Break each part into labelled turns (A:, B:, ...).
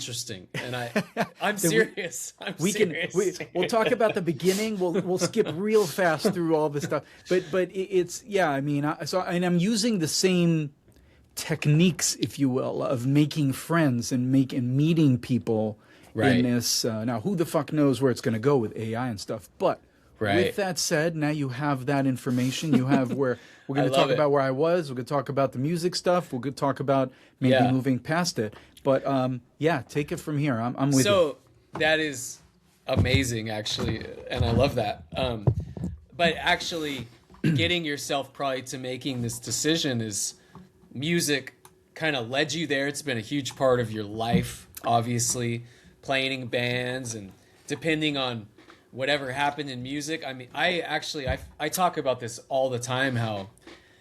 A: interesting, and I'm serious.
B: We'll talk about the beginning. We'll skip real fast through all this stuff. But it's yeah. I mean, I'm using the same techniques, if you will, of making friends and meeting people in this. Now, who the fuck knows where it's going to go with AI and stuff, but. With that said, now you have that information. You have where we're going to talk about where I was. We're going to talk about the music stuff. We're going to talk about maybe moving past it. But yeah, take it from here. I'm with you.
A: So that is amazing, actually, and I love that. But actually, getting yourself probably to making this decision is music kind of led you there. It's been a huge part of your life, obviously, playing in bands and depending on whatever happened in music. I mean, I talk about this all the time, how,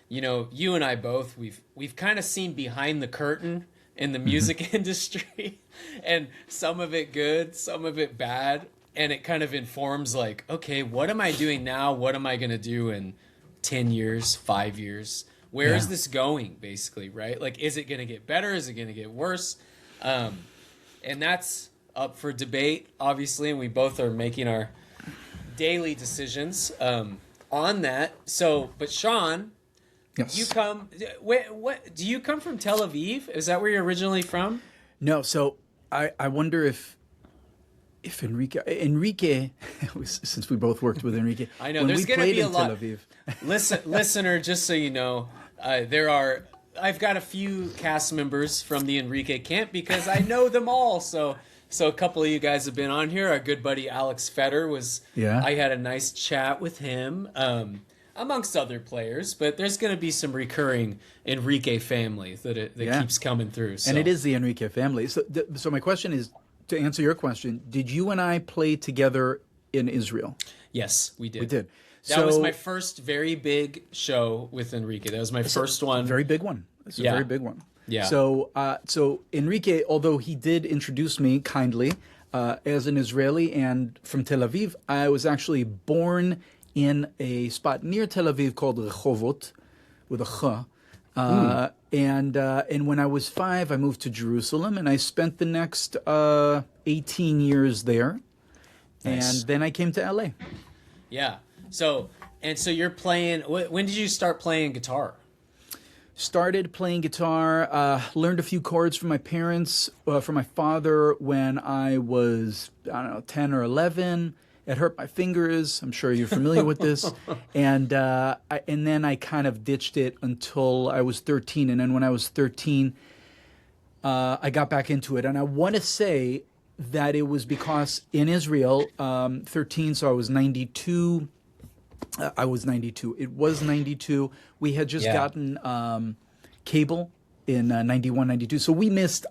A: you know, you and I both, we've kind of seen behind the curtain in the music industry, and some of it good, some of it bad. And it kind of informs like, okay, what am I doing now? What am I going to do in 10 years, 5 years? Where is this going, basically, right? Like, is it going to get better? Is it going to get worse? And that's up for debate, obviously, and we both are making our daily decisions on that. So, but Sean,
B: yes.
A: You come. What do you come from? Tel Aviv? Is that where you're originally from?
B: No. So I wonder if Enrique, since we both worked with Enrique,
A: I know there's going to be a lot.
B: Tel Aviv.
A: Listener, just so you know, I've got a few cast members from the Enrique camp because I know them all. So a couple of you guys have been on here. Our good buddy Alex Fetter was. Yeah. I had a nice chat with him, amongst other players. But there's going to be some recurring Enrique family that keeps coming through. So.
B: And it is the Enrique family. So my question is, to answer your question, did you and I play together in Israel?
A: Yes, we did.
B: We did.
A: That was my first very big show with Enrique. That was my first one.
B: Very big one. It's a very big one.
A: Yeah.
B: So Enrique, although he did introduce me kindly as an Israeli and from Tel Aviv, I was actually born in a spot near Tel Aviv called Rehovot, with a ch. And when I was 5, I moved to Jerusalem, and I spent the next 18 years there. Nice. And then I came to LA.
A: Yeah. So you're playing. When did you start playing guitar?
B: Started playing guitar, learned a few chords from my parents, from my father when I was, 10 or 11. It hurt my fingers. I'm sure you're familiar with this. And then I kind of ditched it until I was 13. And then when I was 13, I got back into it. And I want to say that it was because in Israel, 13, so I was 92. I was 92. It was 92. We had just gotten cable in 91, 92. So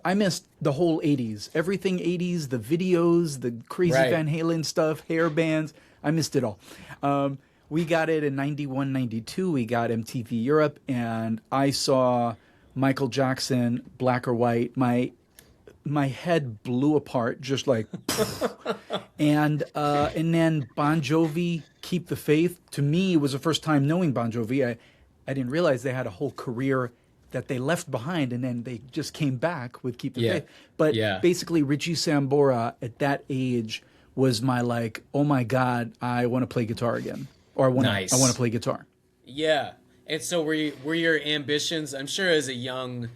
B: I missed the whole 80s. Everything 80s, the videos, the crazy Van Halen stuff, hair bands. I missed it all. We got it in 91, 92. We got MTV Europe, and I saw Michael Jackson, Black or White. My head blew apart, just like, and then Bon Jovi, Keep the Faith. To me, it was the first time knowing Bon Jovi. I didn't realize they had a whole career that they left behind, and then they just came back with Keep the Faith. But basically, Richie Sambora at that age was my like, oh my God, I want to play guitar again, or I want to play guitar.
A: Yeah, and so were your ambitions? I'm sure as a young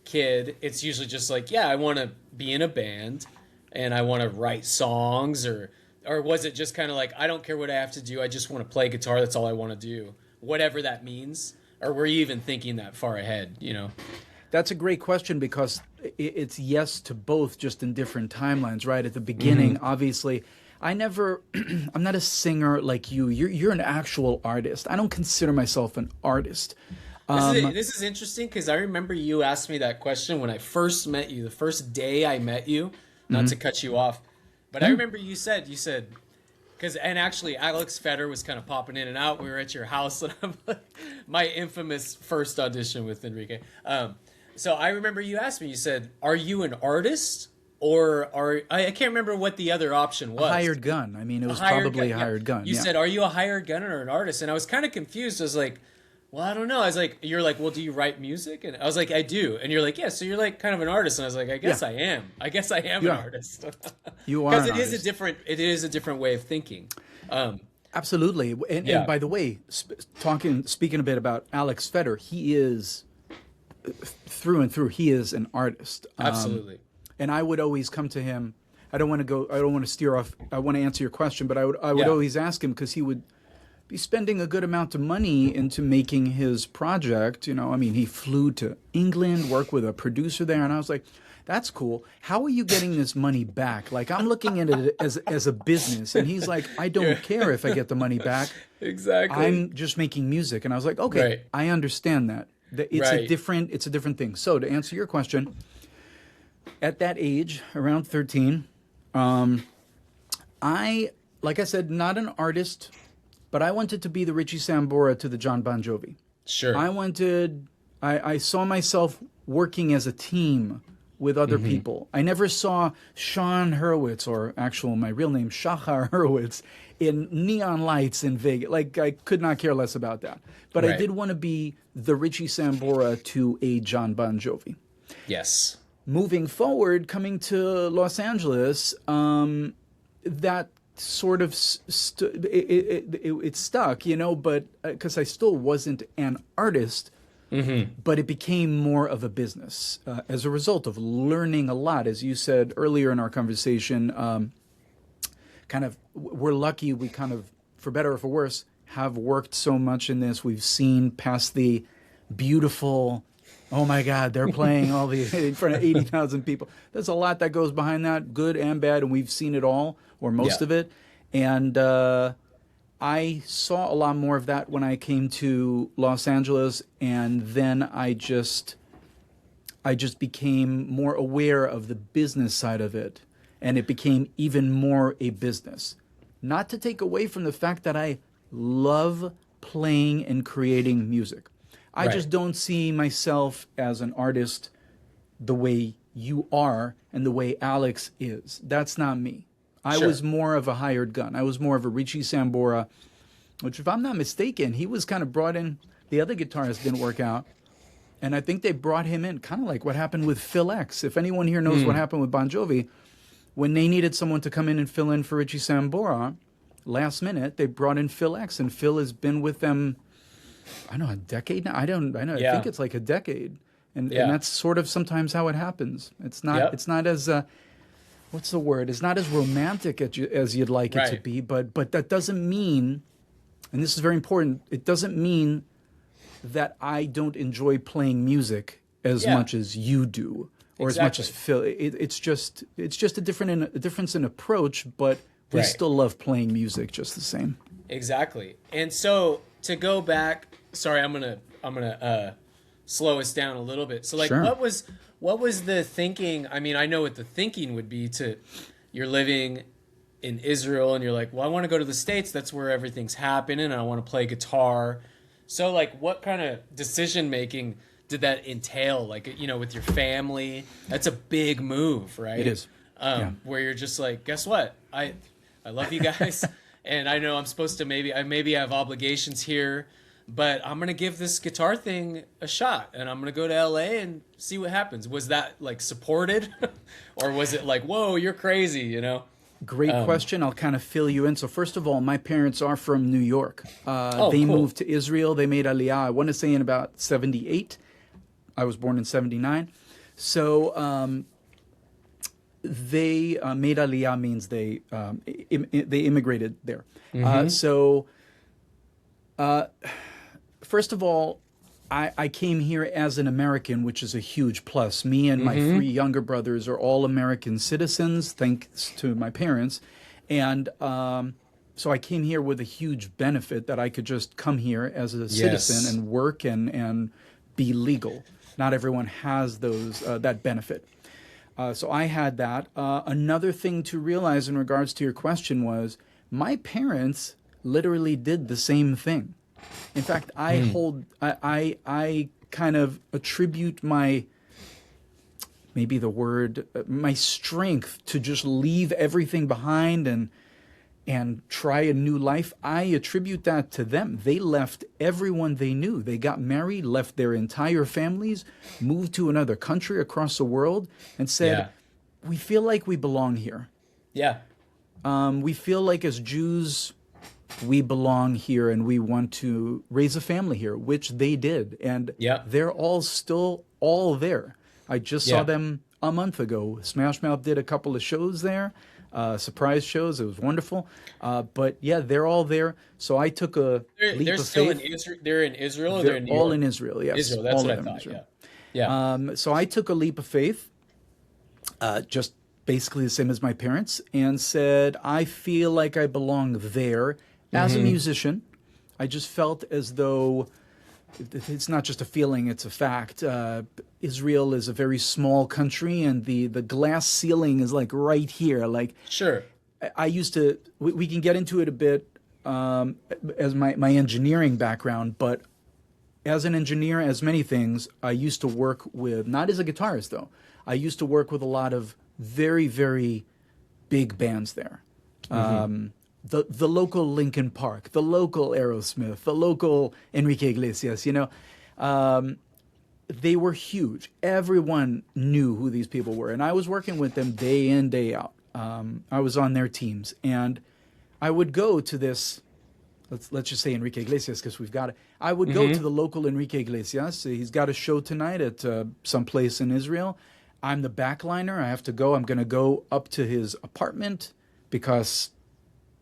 A: kid, it's usually just like, I want to be in a band and I want to write songs, or was it just kind of like, I don't care what I have to do, I just want to play guitar, that's all I want to do, whatever that means? Or were you even thinking that far ahead,
B: That's a great question, because it's yes to both, just in different timelines, right? At the beginning, obviously, I'm not a singer like you. You're an actual artist. I don't consider myself an artist.
A: This is interesting, because I remember you asked me that question when I first met you, the first day I met you, not to cut you off, but I remember you said, and actually Alex Fetter was kind of popping in and out. We were at your house, and I'm like, my infamous first audition with Enrique. So I remember you asked me, you said, are you an artist? Or I can't remember what the other option was.
B: A hired gun. I mean, it was probably a hired gun.
A: You said, are you a hired gun or an artist? And I was kind of confused. I was like, well, I don't know. I was like, you're like, well, do you write music? And I was like, I do. And you're like, yeah, so you're like kind of an artist. And I was like, I guess
B: Yeah,
A: I am. I guess I am an
B: yeah,
A: artist.
B: you are
A: Because
B: an artist.
A: it is a different way of thinking. Um,
B: Absolutely. And
A: yeah,
B: by the way, speaking a bit about Alex Feder, he is through and through. He is an artist.
A: absolutely.
B: And I would always come to him. I don't want to go. I don't want to steer off. I want to answer your question, but I would
A: Yeah.
B: always ask him because he would be spending a good amount of money into making his project. You know, I mean, he flew to England, worked with a producer there, and I was like, "That's cool. How are you getting this money back?" Like, I'm looking at it as a business, and he's like, "I don't care if I get the money back.
A: Exactly.
B: I'm just making music." And I was like, "Okay,
A: Right.
B: I understand that. It's
A: Right.
B: it's a different thing." So to answer your question, at that age, around 13, I, like I said, not an artist, but I wanted to be the Richie Sambora to the John Bon Jovi.
A: Sure.
B: I saw myself working as a team with other people. I never saw Sean Hurwitz, or my real name, Shachar Hurwitz, in neon lights in Vegas. Like, I could not care less about that. But I
A: Right.
B: did want to be the Richie Sambora to a John Bon Jovi.
A: Yes.
B: Moving forward, coming to Los Angeles, that sort of it stuck, you know, but because I still wasn't an artist, but it became more of a business as a result of learning a lot. As you said earlier in our conversation, we're lucky we kind of, for better or for worse, have worked so much in this. We've seen past the beautiful, oh my God, they're playing all the in front of 80,000 people. There's a lot that goes behind that, good and bad, and we've seen it all, or most
A: Yeah.
B: of it. And I saw a lot more of that when I came to Los Angeles, and then I just became more aware of the business side of it, and it became even more a business. Not to take away from the fact that I love playing and creating music. I
A: Right.
B: just don't see myself as an artist the way you are and the way Alex is. That's not me. I
A: Sure.
B: was more of a hired gun. I was more of a Richie Sambora, which, if I'm not mistaken, he was kind of brought in. The other guitarist didn't work out, and I think they brought him in, kind of like what happened with Phil X. If anyone here knows what happened with Bon Jovi, when they needed someone to come in and fill in for Richie Sambora, last minute they brought in Phil X, and Phil has been with them, I don't know, a decade now. I know.
A: Yeah.
B: I think it's like a decade, and
A: Yeah.
B: that's sort of sometimes how it happens. It's not.
A: Yep.
B: It's not as what's the word? It's not as romantic as you'd like it to
A: Right.
B: be. But that doesn't mean, and this is very important. It doesn't mean that I don't enjoy playing music as
A: Yeah.
B: much as you do, or as much as Phil. It's just a difference in approach, but we
A: Right.
B: still love playing music just the same.
A: Exactly. And so to go back, sorry, I'm gonna slow us down a little bit. So like,
B: Sure.
A: what was the thinking? I mean, I know what the thinking would be. You're living in Israel and you're like, well, I want to go to the States. That's where everything's happening, and I want to play guitar. So like, what kind of decision making did that entail? Like, you know, with your family, that's a big move, right?
B: It is. Yeah.
A: Where you're just like, guess what? I love you guys, and I know I'm supposed to maybe have obligations here, but I'm gonna give this guitar thing a shot, and I'm gonna go to LA and see what happens. Was that like supported, or was it like, whoa, you're crazy, you know?
B: Great question. I'll kind of fill you in. So first of all, my parents are from New York. They
A: cool.
B: moved to Israel. They made Aliyah, I want to say, in about 78. I was born in 79. So they made Aliyah means they immigrated there. First of all, I came here as an American, which is a huge plus. Me and my three younger brothers are all American citizens, thanks to my parents. And so I came here with a huge benefit that I could just come here as a citizen and work and be legal. Not everyone has that benefit. So I had that. Another thing to realize in regards to your question was my parents literally did the same thing. In fact, I kind of attribute my strength to just leave everything behind and try a new life. I attribute that to them. They left everyone they knew. They got married, left their entire families, moved to another country across the world, and said, we feel like we belong here.
A: Yeah.
B: We feel like as Jews, we belong here and we want to raise a family here, which they did. And they're all still all there. I just saw them a month ago. Smashmouth did a couple of shows there. Surprise shows. It was wonderful. But yeah, they're all there. So I took a leap
A: they're
B: of
A: still
B: faith.
A: in Israel. They're in Israel. Or they're in New
B: all
A: York?
B: in Israel. Yes,
A: Israel. That's
B: all
A: what
B: of
A: I
B: them in
A: thought.
B: Israel.
A: Yeah.
B: So I took a leap of faith, just basically the same as my parents, and said, I feel like I belong there as a musician. I just felt as though it's not just a feeling, it's a fact. Israel is a very small country, and the glass ceiling is like right here. Like,
A: Sure.
B: I used to, we can get into it a bit as my engineering background, but as an engineer, as many things, I used to work with, not as a guitarist though, I used to work with a lot of very, very big bands there. The local Linkin Park, the local Aerosmith, the local Enrique Iglesias, they were huge. Everyone knew who these people were. And I was working with them day in, day out. I was on their teams. And I would go to this, let's just say Enrique Iglesias, because we've got it. I would go to the local Enrique Iglesias. He's got a show tonight at some place in Israel. I'm the backliner. I have to go. I'm going to go up to his apartment because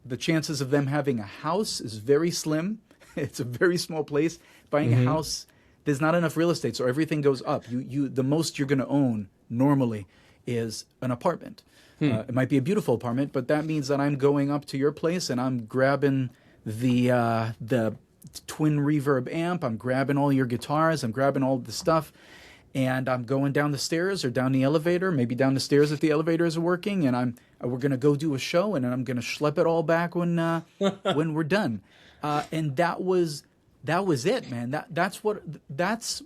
B: the chances of them having a house is very slim. It's a very small place. Buying a house, there's not enough real estate, so everything goes up. The most you're going to own normally is an apartment. It might be a beautiful apartment, but that means that I'm going up to your place and I'm grabbing the twin reverb amp. I'm grabbing all your guitars. I'm grabbing all the stuff. And I'm going down the stairs or down the elevator, maybe down the stairs if the elevator is working, and we're going to go do a show, and then I'm going to schlep it all back when we're done. And that was it, man. That's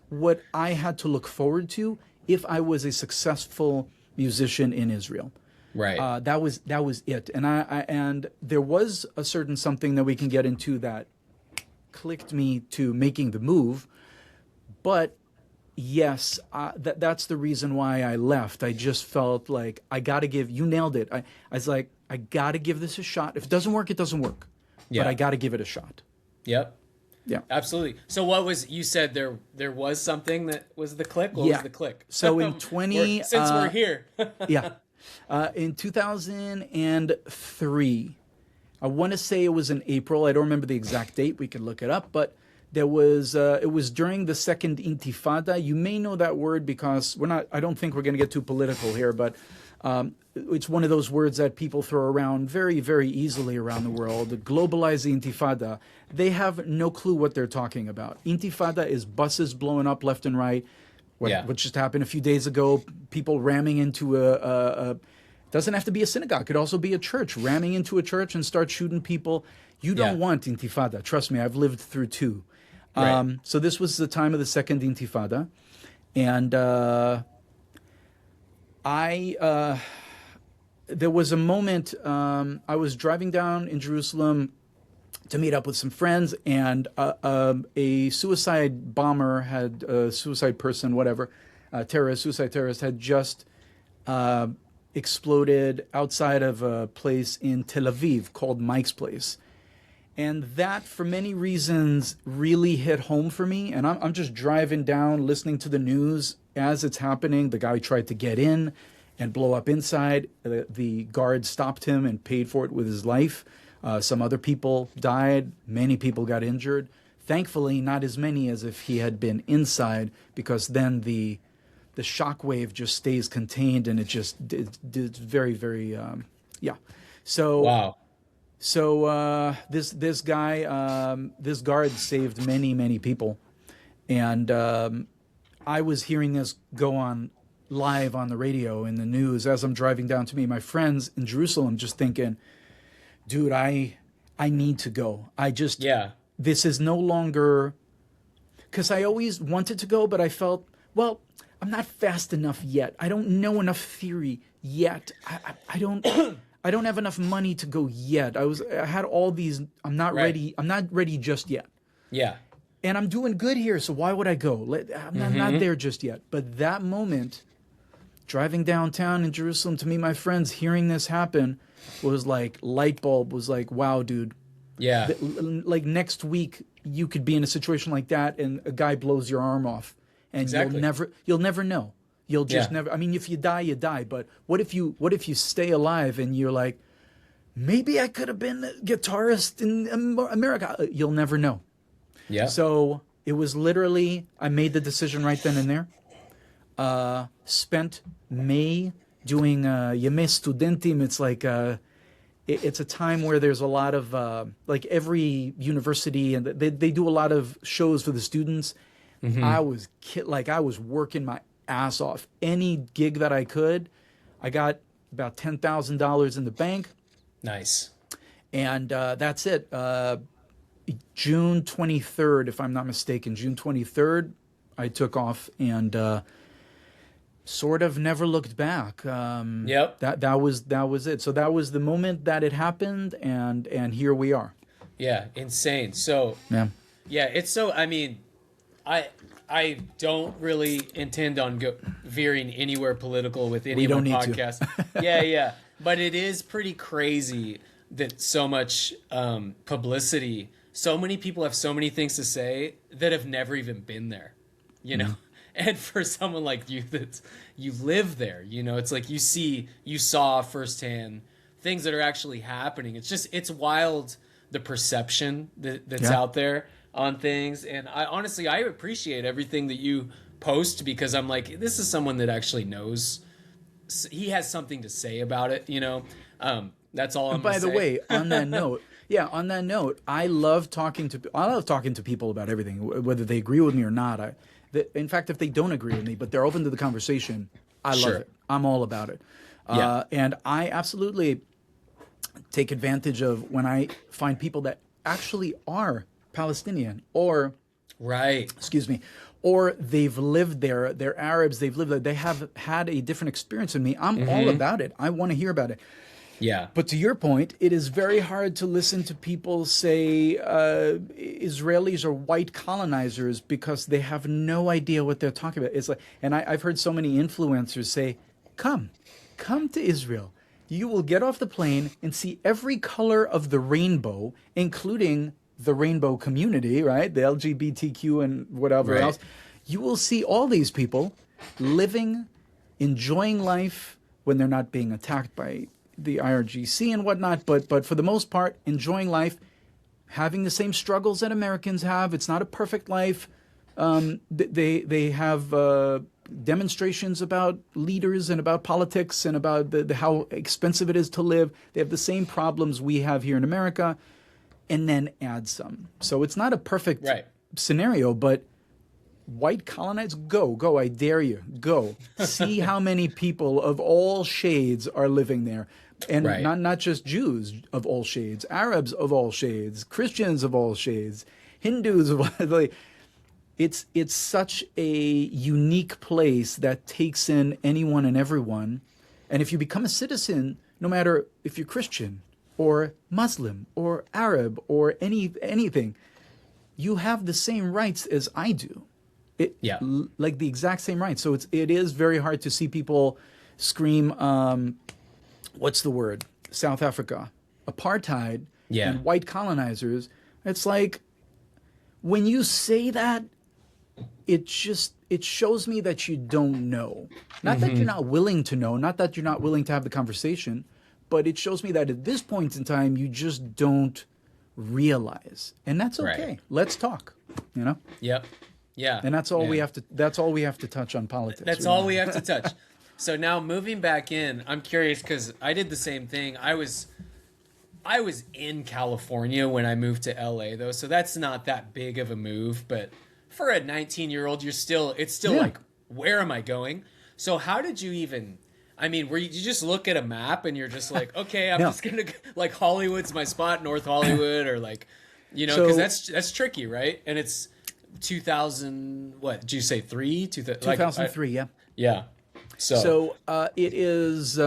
B: what I had to look forward to if I was a successful musician in Israel.
A: Right.
B: That was it. And there was a certain something that we can get into that clicked me to making the move, but yes, that's the reason why I left. I just felt like I got to you nailed it. I was like, I got to give this a shot. If it doesn't work, it doesn't work.
A: Yeah.
B: But I got to give it a shot.
A: Yep.
B: Yeah.
A: Absolutely. So you said there was something that was the click? What was the click?
B: So in
A: since we're here.
B: In 2003, I want to say it was in April. I don't remember the exact date. We could look it up, but it was during the second Intifada. You may know that word because I don't think we're going to get too political here, but it's one of those words that people throw around very, very easily around the world. Globalize the Intifada. They have no clue what they're talking about. Intifada is buses blowing up left and right. What just happened a few days ago, people ramming into a doesn't have to be a synagogue. It could also be a church, ramming into a church and start shooting people. You don't want Intifada. Trust me, I've lived through two. Right. So this was the time of the second Intifada. And there was a moment, I was driving down in Jerusalem to meet up with some friends, and a suicide bomber suicide person, whatever, suicide terrorist had just exploded outside of a place in Tel Aviv called Mike's Place. And that, for many reasons, really hit home for me. And I'm just driving down, listening to the news as it's happening. The guy tried to get in and blow up inside. The guard stopped him and paid for it with his life. Some other people died. Many people got injured. Thankfully, not as many as if he had been inside, because then the shock wave just stays contained, and it's very, very, So
A: wow.
B: So this guy, this guard saved many, many people, and I was hearing this go on live on the radio in the news as I'm driving down to meet my friends in Jerusalem, just thinking, dude, I need to go. This is no longer, because I always wanted to go, but I felt, well, I'm not fast enough yet. I don't know enough theory yet. I don't. I don't have enough money to go yet. I had all these. I'm not
A: Right.
B: ready. I'm not ready just yet.
A: Yeah.
B: And I'm doing good here, so why would I go? I'm not there just yet. But that moment, driving downtown in Jerusalem to meet my friends, hearing this happen, was like light bulb. Was like, wow, dude.
A: Yeah.
B: Like next week, you could be in a situation like that, and a guy blows your arm off, and
A: Exactly.
B: you'll never know. You'll just
A: Yeah.
B: never. I mean, if you die, you die. But what if you stay alive and you're like, maybe I could have been a guitarist in America. You'll never know.
A: Yeah.
B: So it was literally, I made the decision right then and there. Spent May doing Yeme Studentim. It's like it's a time where there's a lot of like every university, and they do a lot of shows for the students. I was I was working my ass off. Any gig that I could, I got about $10,000 in the bank.
A: Nice.
B: And that's it. June 23rd, if I'm not mistaken, June 23rd, I took off and sort of never looked back.
A: Yep.
B: That was it. So that was the moment that it happened, and here we are.
A: Yeah. Insane. So
B: Yeah.
A: yeah, it's so. I mean, I don't really intend on veering anywhere political with any
B: We
A: of
B: don't
A: my
B: need to.
A: podcasts. Yeah. But it is pretty crazy that so much publicity. So many people have so many things to say that have never even been there, you know? And for someone like you you live there, you know, it's like you saw firsthand things that are actually happening. It's wild, the perception that's out there on things. And I honestly appreciate everything that you post, because I'm like, this is someone that actually knows. He has something to say about it, you know? That's all I'm
B: By the
A: say.
B: way, on that note, I love talking to people about everything, whether they agree with me or not. In fact, if they don't agree with me, but they're open to the conversation, I love it. I'm all about it. And I absolutely take advantage of when I find people that actually are Palestinian or,
A: Right.
B: excuse me, or they've lived there, they're Arabs, they've lived there, they have had a different experience than me. I'm all about it. I want to hear about it.
A: Yeah.
B: But to your point, it is very hard to listen to people say Israelis are white colonizers because they have no idea what they're talking about. It's like, and I've heard so many influencers say, come to Israel. You will get off the plane and see every color of the rainbow, including the rainbow community, right? The LGBTQ and whatever else. You will see all these people living, enjoying life when they're not being attacked by the IRGC and whatnot, but for the most part, enjoying life, having the same struggles that Americans have. It's not a perfect life. They have demonstrations about leaders and about politics and about how expensive it is to live. They have the same problems we have here in America, and then add some. So it's not a perfect scenario, but white colonize, go, I dare you, go. See how many people of all shades are living there. And not just Jews of all shades, Arabs of all shades, Christians of all shades, Hindus of all, like, it's such a unique place that takes in anyone and everyone. And if you become a citizen, no matter if you're Christian or Muslim or Arab or anything, you have the same rights as I do. Like the exact same rights. So it is very hard to see people scream, what's the word? South Africa, apartheid, and white colonizers. It's like, when you say that, it shows me that you don't know. Not that you're not willing to know, not that you're not willing to have the conversation, but it shows me that at this point in time, you just don't realize. And that's okay. Let's talk, you know?
A: Yep. Yeah.
B: And that's all we have to touch on politics.
A: That's all we have to touch. So now moving back in, I'm curious because I did the same thing. I was in California when I moved to LA though, so that's not that big of a move. But for a 19-year-old, it's still like, where am I going? So how did you even? I mean, you just look at a map and you're just like, okay, I'm just gonna like Hollywood's my spot, North Hollywood, or like, you know, because that's tricky, right? And it's 2000. What did you say?
B: 2003.
A: Yeah.
B: So it is.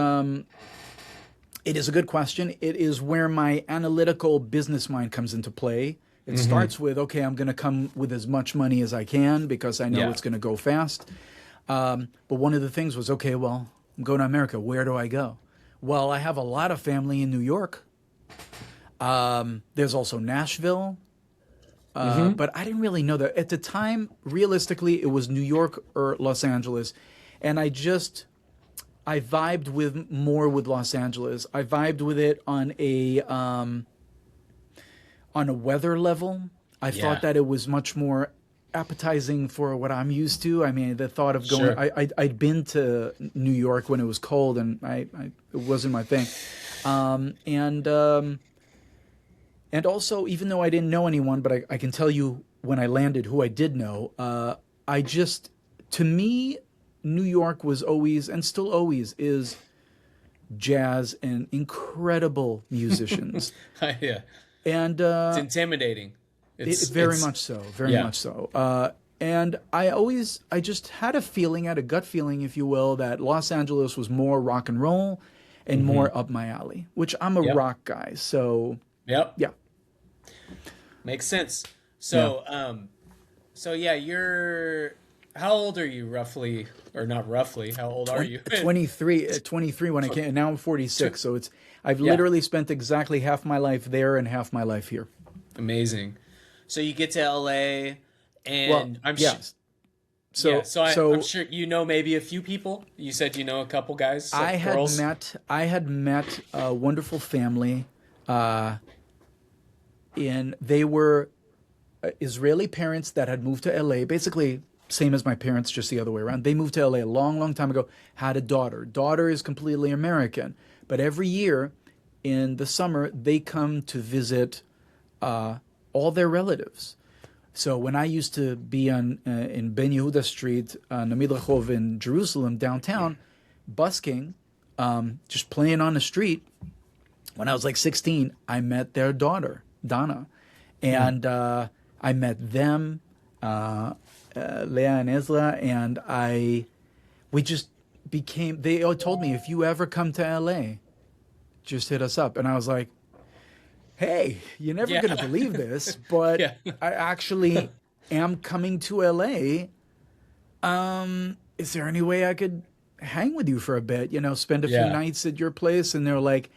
B: It is a good question. It is where my analytical business mind comes into play. It starts with, okay, I'm going to come with as much money as I can because I know it's going to go fast. But one of the things was, okay, well, I'm going to America. Where do I go? Well, I have a lot of family in New York. There's also Nashville. But I didn't really know that. At the time, realistically, it was New York or Los Angeles. And I vibed more with Los Angeles. I vibed with it on a weather level. I thought that it was much more appetizing for what I'm used to. I mean, the thought of going, I'd been to New York when it was cold, and it wasn't my thing. And also, even though I didn't know anyone, but I can tell you when I landed who I did know, to me, New York was always, and still always is, jazz and incredible musicians.
A: Yeah.
B: And
A: it's intimidating.
B: Very much so. Very much so. And I just had a feeling, had a gut feeling, if you will, that Los Angeles was more rock and roll and more up my alley, which I'm a rock guy. So, yeah.
A: Makes sense. So, how old are you roughly, or not roughly? How old are you?
B: 23 when I came. Now I'm 46. So I've literally spent exactly half my life there and half my life here.
A: Amazing. So you get to LA, and I'm sure. I'm sure you know maybe a few people. You said you know a couple guys.
B: I had met a wonderful family, and they were Israeli parents that had moved to LA, basically same as my parents, just the other way around. They moved to LA a long, long time ago, had a daughter. Daughter is completely American. But every year in the summer, they come to visit all their relatives. So when I used to be in Ben Yehuda Street, on the Midrachov in Jerusalem, downtown, busking, just playing on the street, when I was like 16, I met their daughter, Donna. And I met them, Leah and Ezra, and we just became, they told me, if you ever come to LA, just hit us up. And I was like, hey, you're never going to believe this, but I actually am coming to LA. Is there any way I could hang with you for a bit, spend a few nights at your place? And they're like,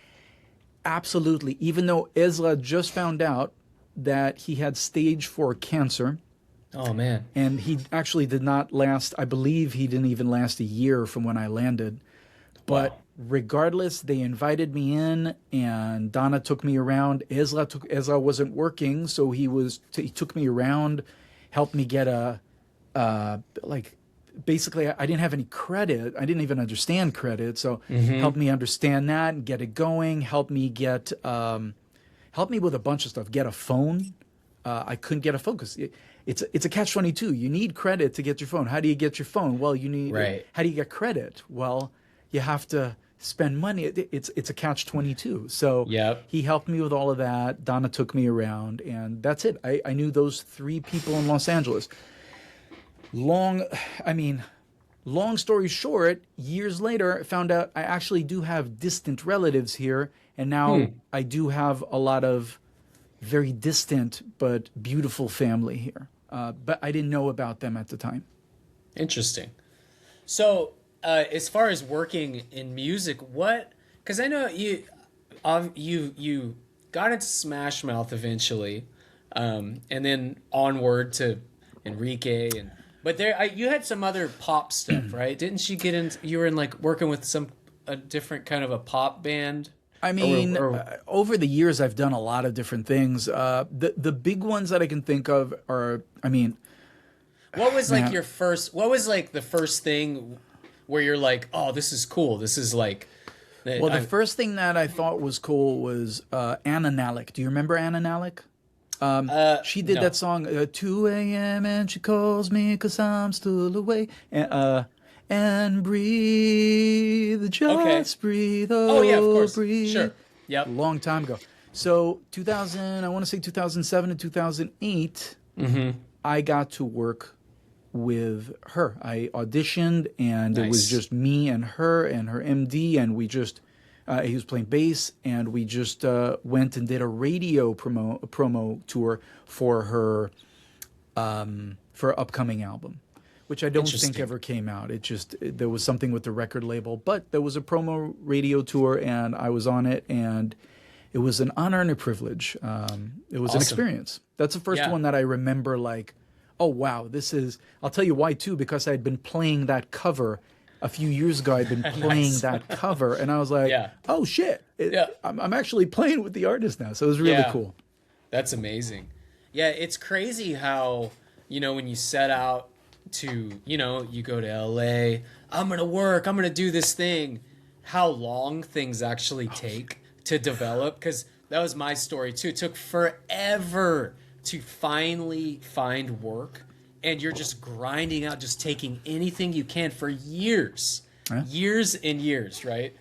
B: absolutely. Even though Ezra just found out that he had stage 4 cancer.
A: Oh, man.
B: And he actually did not last, I believe he didn't even last a year from when I landed. But regardless, they invited me in, and Donna took me around. Ezra wasn't working, so he took me around, helped me get basically I didn't have any credit. I didn't even understand credit, so helped me understand that and get it going. Helped me with a bunch of stuff. Get a phone. I couldn't get a phone because it's a catch-22. You need credit to get your phone. How do you get your phone? Well, you need.
A: Right.
B: How do you get credit? Well, you have to spend money. It's a catch-22. So he helped me with all of that. Donna took me around, and that's it. I knew those 3 people in Los Angeles. Long story short, years later, I found out I actually do have distant relatives here, and now I do have a lot of very distant but beautiful family here. But I didn't know about them at the time.
A: Interesting. So, as far as working in music, because I know you got into Smashmouth eventually, and then onward to Enrique, but you had some other pop stuff, right? Didn't you get in? You were in working with a different kind of a pop band.
B: I mean, over the years, I've done a lot of different things. The big ones that I can think of are,
A: what was your first? What was the first thing where you're like, oh, this is cool. This is
B: the first thing that I thought was cool was Anna Nalick. Do you remember Anna Nalick? She did that song 2 a.m. and she calls me 'cause I'm still away. And breathe, just breathe.
A: Oh yeah, of course.
B: Breathe.
A: Sure. Yep.
B: A long time ago. So 2000, I want to say 2007 and 2008, I got to work with her. I auditioned, and it was just me and her MD, and He was playing bass, and we just went and did a radio promo tour for her upcoming album, which I don't think ever came out. There was something with the record label, but there was a promo radio tour, and I was on it, and it was an honor and a privilege. It was an experience. That's the first one that I remember, like, oh, wow, this is... I'll tell you why, too, because I had been playing that cover a few years ago. I'd been playing that cover, and I was like, oh, shit. I'm actually playing with the artist now, so it was really cool.
A: That's amazing. Yeah, it's crazy how, when you set out to, you go to LA, I'm going to work, I'm going to do this thing, how long things actually take to develop, because that was my story too. It took forever to finally find work, and you're just grinding out, just taking anything you can for years, years and years, right?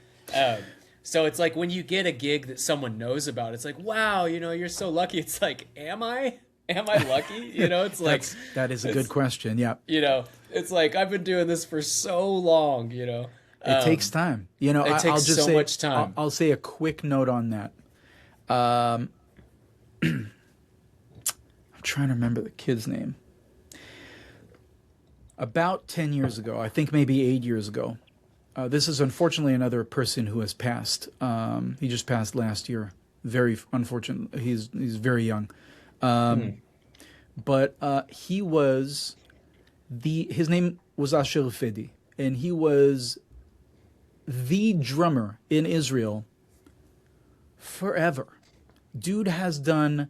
A: So it's like when you get a gig that someone knows about, it's like, wow, you're so lucky. It's like, am I lucky? It's like
B: that is a good question. Yeah.
A: It's like I've been doing this for so long. It
B: takes time.
A: It takes so much time.
B: I'll say a quick note on that. I'm trying to remember the kid's name. About 10 years ago, I think maybe 8 years ago. This is unfortunately another person who has passed. He just passed last year. Very unfortunate. He's very young. But he was his name was Asher Fedi, and he was the drummer in Israel forever. Dude has done,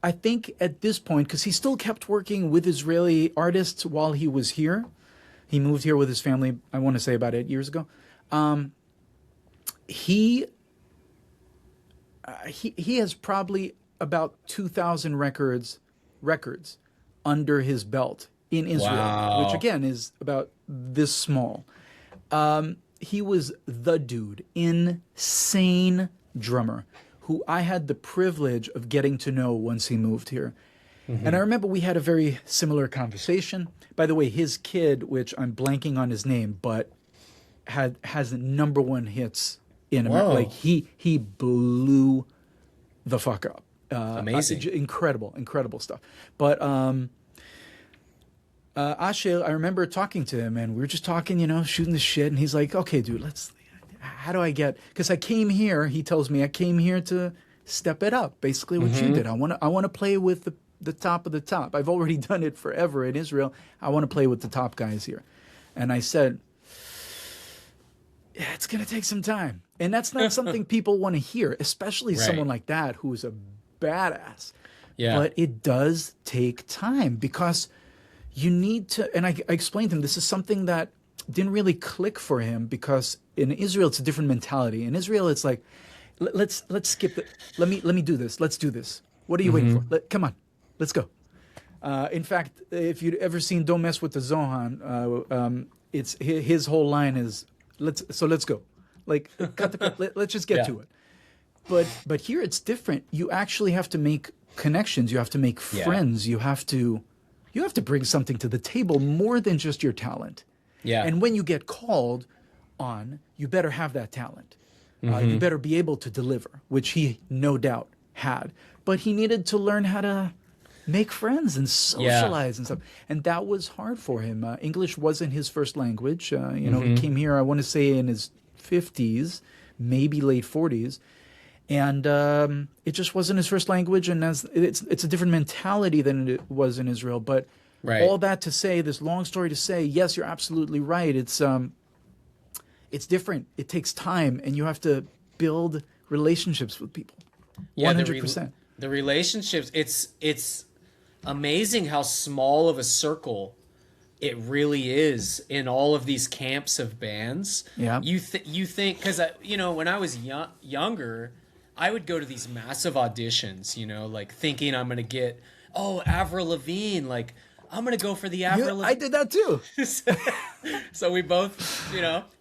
B: I think at this point, because he still kept working with Israeli artists while he was here. He moved here with his family, I want to say about 8 years ago. He has probably about 2,000 records under his belt in Israel, which again is about this small. He was the dude, insane drummer, who I had the privilege of getting to know once he moved here. And I remember we had a very similar conversation. By the way, his kid, which I'm blanking on his name, but has #1 hits in America. Like he blew the fuck up.
A: Amazing.
B: Incredible stuff. But Asher, I remember talking to him, and we were just talking, shooting the shit, and he's like, okay, dude, how do I get, because I came here, he tells me, I came here to step it up, basically what you did. I want to play with the top of the top. I've already done it forever in Israel. I want to play with the top guys here. And I said, yeah, it's going to take some time. And that's not something people want to hear, especially someone like that who is a badass. Yeah. But it does take time, because you need to, and I explained to him, this is something that didn't really click for him, because in Israel it's a different mentality. In Israel it's like, let's skip it. Let me do this. Let's do this. What are you waiting for? Come on, let's go. In fact, if you'd ever seen Don't Mess with the Zohan, it's his whole line is let's go. Like let's just get to it. But here it's different. You actually have to make connections. You have to make friends. You have to bring something to the table more than just your talent. Yeah. And when you get called on, you better have that talent. You better be able to deliver, which he no doubt had. But he needed to learn how to make friends and socialize and stuff. And that was hard for him. English wasn't his first language. He came here, I want to say, in his 50s, maybe late 40s. And it just wasn't his first language. And it's a different mentality than it was in Israel. But all that to say, this long story to say, yes, you're absolutely right. It's different. It takes time, and you have to build relationships with people. 100%.
A: The relationships, it's amazing how small of a circle it really is in all of these camps of bands. Yeah. You think, because when I was younger, I would go to these massive auditions, like thinking I'm going to get, Avril Lavigne, like I'm going to go for the Avril Lavigne.
B: I did that too.
A: So we both,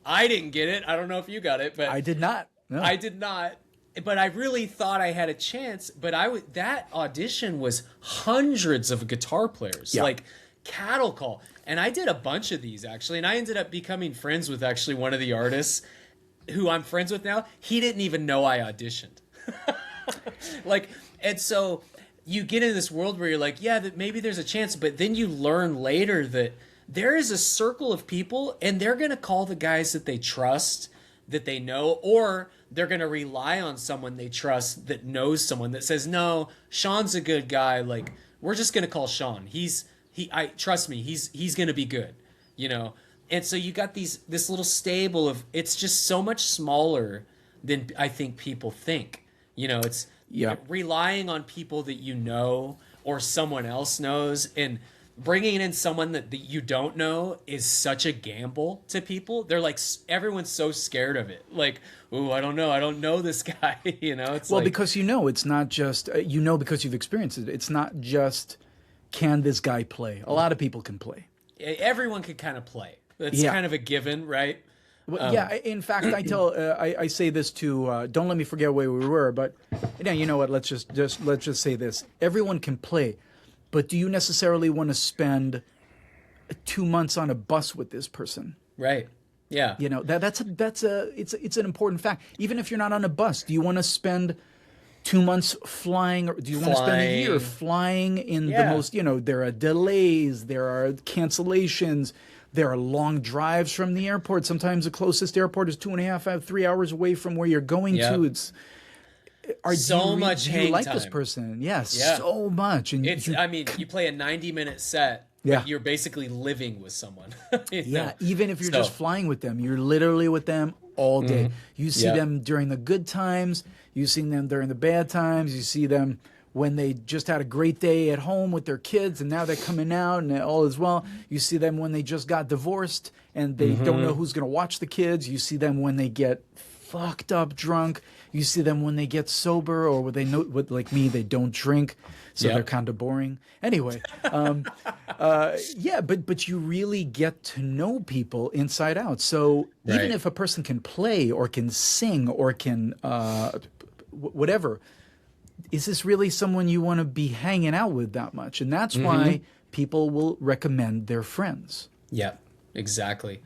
A: I didn't get it. I don't know if you got it, but
B: I did not. No.
A: I did not. But I really thought I had a chance. But that audition was hundreds of guitar players, like cattle call. And I did a bunch of these, actually. And I ended up becoming friends with actually one of the artists. who I'm friends with now, he didn't even know I auditioned. Like, and so you get in this world where you're like, yeah, that maybe there's a chance, but then you learn later that there is a circle of people, and they're going to call the guys that they trust, that they know, or they're going to rely on someone they trust that knows someone that says, no, Sean's a good guy. Like, we're just going to call Sean. I trust me, he's going to be good, you know? And so you got this little stable of, it's just so much smaller than I think people think. You know, it's relying on people that you know or someone else knows, and bringing in someone that you don't know is such a gamble to people. They're like, everyone's so scared of it. Like, ooh, I don't know this guy. You know, it's like,
B: because it's not just because you've experienced it. It's not just, can this guy play? A lot of people can play.
A: Everyone can kind of play. That's kind of a given, right?
B: Well, in fact, I say this to, don't let me forget where we were, but you know what? Let's just say this: everyone can play, but do you necessarily want to spend 2 months on a bus with this person?
A: Right. Yeah.
B: You know, it's an important fact. Even if you're not on a bus, do you want to spend 2 months flying, or do you want to spend a year flying in the most? You know, there are delays, there are cancellations. There are long drives from the airport. Sometimes the closest airport is 2.5, 3 hours away from where you're going to. It's
A: much hang
B: like
A: time.
B: This person? Yes, so much. And
A: you play a 90-minute set. But you're basically living with someone.
B: Even if you're just flying with them, you're literally with them all day. You see them during the good times. You see them during the bad times. You see them when they just had a great day at home with their kids and now they're coming out and all is well. You see them when they just got divorced and they don't know who's going to watch the kids. You see them when they get fucked up drunk. You see them when they get sober, or when they know, like me, they don't drink, so they're kind of boring. Anyway, but you really get to know people inside out. So even if a person can play or can sing or can whatever, is this really someone you want to be hanging out with that much? And that's why people will recommend their friends.
A: Yeah, exactly.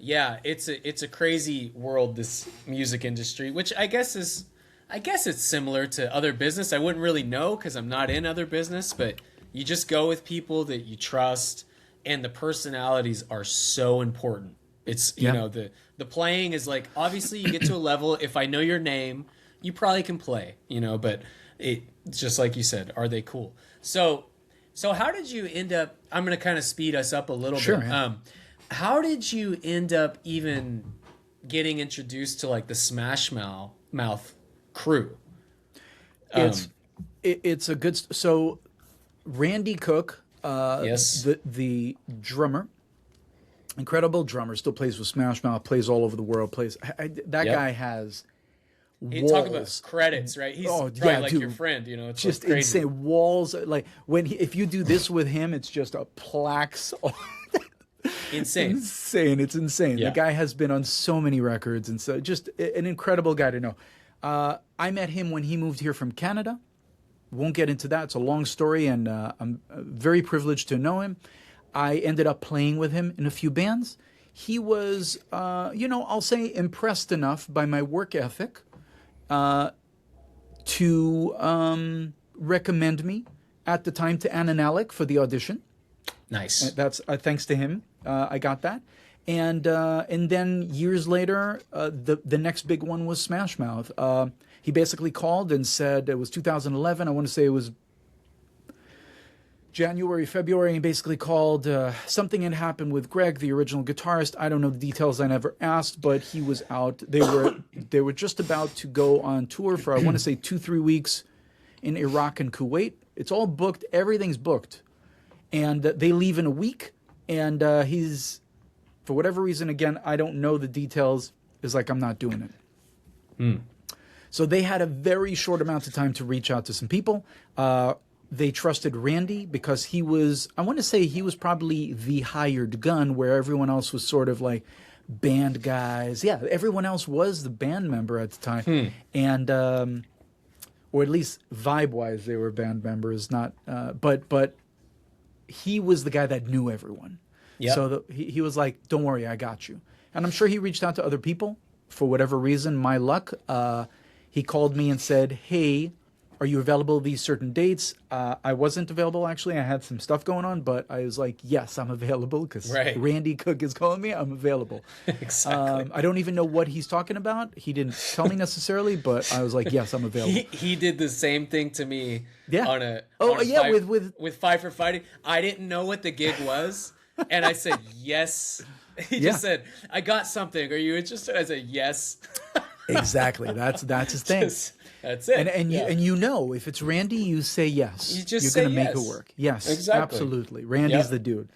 A: It's a crazy world, this music industry, which I guess it's similar to other business. I wouldn't really know because I'm not in other business, but you just go with people that you trust, and the personalities are so important. It's, you know, the playing is like, obviously you get to a level, if I know your name, you probably can play, you know, but it's just like you said, are they cool? So how did you end up, I'm going to kind of speed us up a little bit.
B: Yeah.
A: How did you end up even getting introduced to like the Smashmouth crew?
B: It's a good, so Randy Cook, the drummer, incredible drummer, still plays with Smashmouth, plays all over the world, guy has walls.
A: Talk about credits, right? He's probably like your friend, you know. It's
B: just
A: like crazy.
B: insane walls. Like if you do this with him, it's just a plaques.
A: Insane.
B: It's insane.
A: Yeah.
B: The guy has been on so many records, and so just an incredible guy to know. I met him when he moved here from Canada. Won't get into that. It's a long story, and I'm very privileged to know him. I ended up playing with him in a few bands. He was, I'll say impressed enough by my work ethic to recommend me at the time to Ann and Alec for the audition.
A: Nice.
B: That's thanks to him. I got that, and then years later, the next big one was Smashmouth. He basically called and said, it was 2011. I want to say it was January, February, and basically called. Something had happened with Greg, the original guitarist. I don't know the details. I never asked, but he was out. They were just about to go on tour for, I want to say, 2-3 weeks in Iraq and Kuwait. It's all booked. Everything's booked. And they leave in a week, and he's, for whatever reason, again, I don't know the details, is like, I'm not doing it. So they had a very short amount of time to reach out to some people. They trusted Randy because he was, I want to say he was probably the hired gun, where everyone else was sort of like band guys. Yeah, everyone else was the band member at the time. And, or at least vibe-wise, they were band members, not, but he was the guy that knew everyone. Yep. So he was like, don't worry, I got you. And I'm sure he reached out to other people for whatever reason. My luck, he called me and said, hey, are you available these certain dates? I wasn't available, actually. I had some stuff going on, but I was like, yes, I'm available because Randy Cook is calling me. I'm available.
A: Exactly.
B: I don't even know what he's talking about. He didn't tell me necessarily, but I was like, yes, I'm available.
A: He did the same thing to me with Fight for Fighting. I didn't know what the gig was, and I said, yes. He just said, I got something. Are you interested? I said, yes.
B: Exactly. That's his thing.
A: That's it.
B: And you know, if it's Randy, you say yes.
A: You're
B: going to make it work. Yes, exactly. Absolutely. Randy's the dude.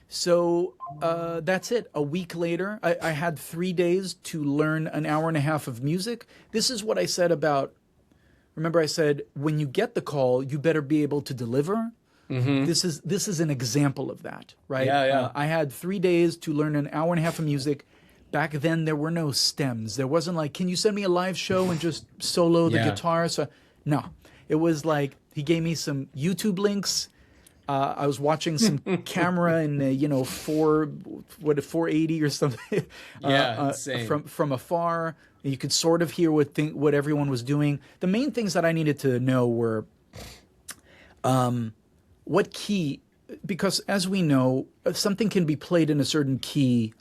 B: So that's it. A week later, I had 3 days to learn an hour and a half of music. This is what I said about, remember I said, when you get the call, you better be able to deliver. Mm-hmm. This is an example of that, right?
A: Yeah.
B: I had 3 days to learn an hour and a half of music. Back then, there were no stems. There wasn't like, can you send me a live show and just solo the guitar? So, no. It was like, he gave me some YouTube links. I was watching some camera in, 480 or something. From afar. You could sort of hear what everyone was doing. The main things that I needed to know were what key, because as we know, something can be played in a certain key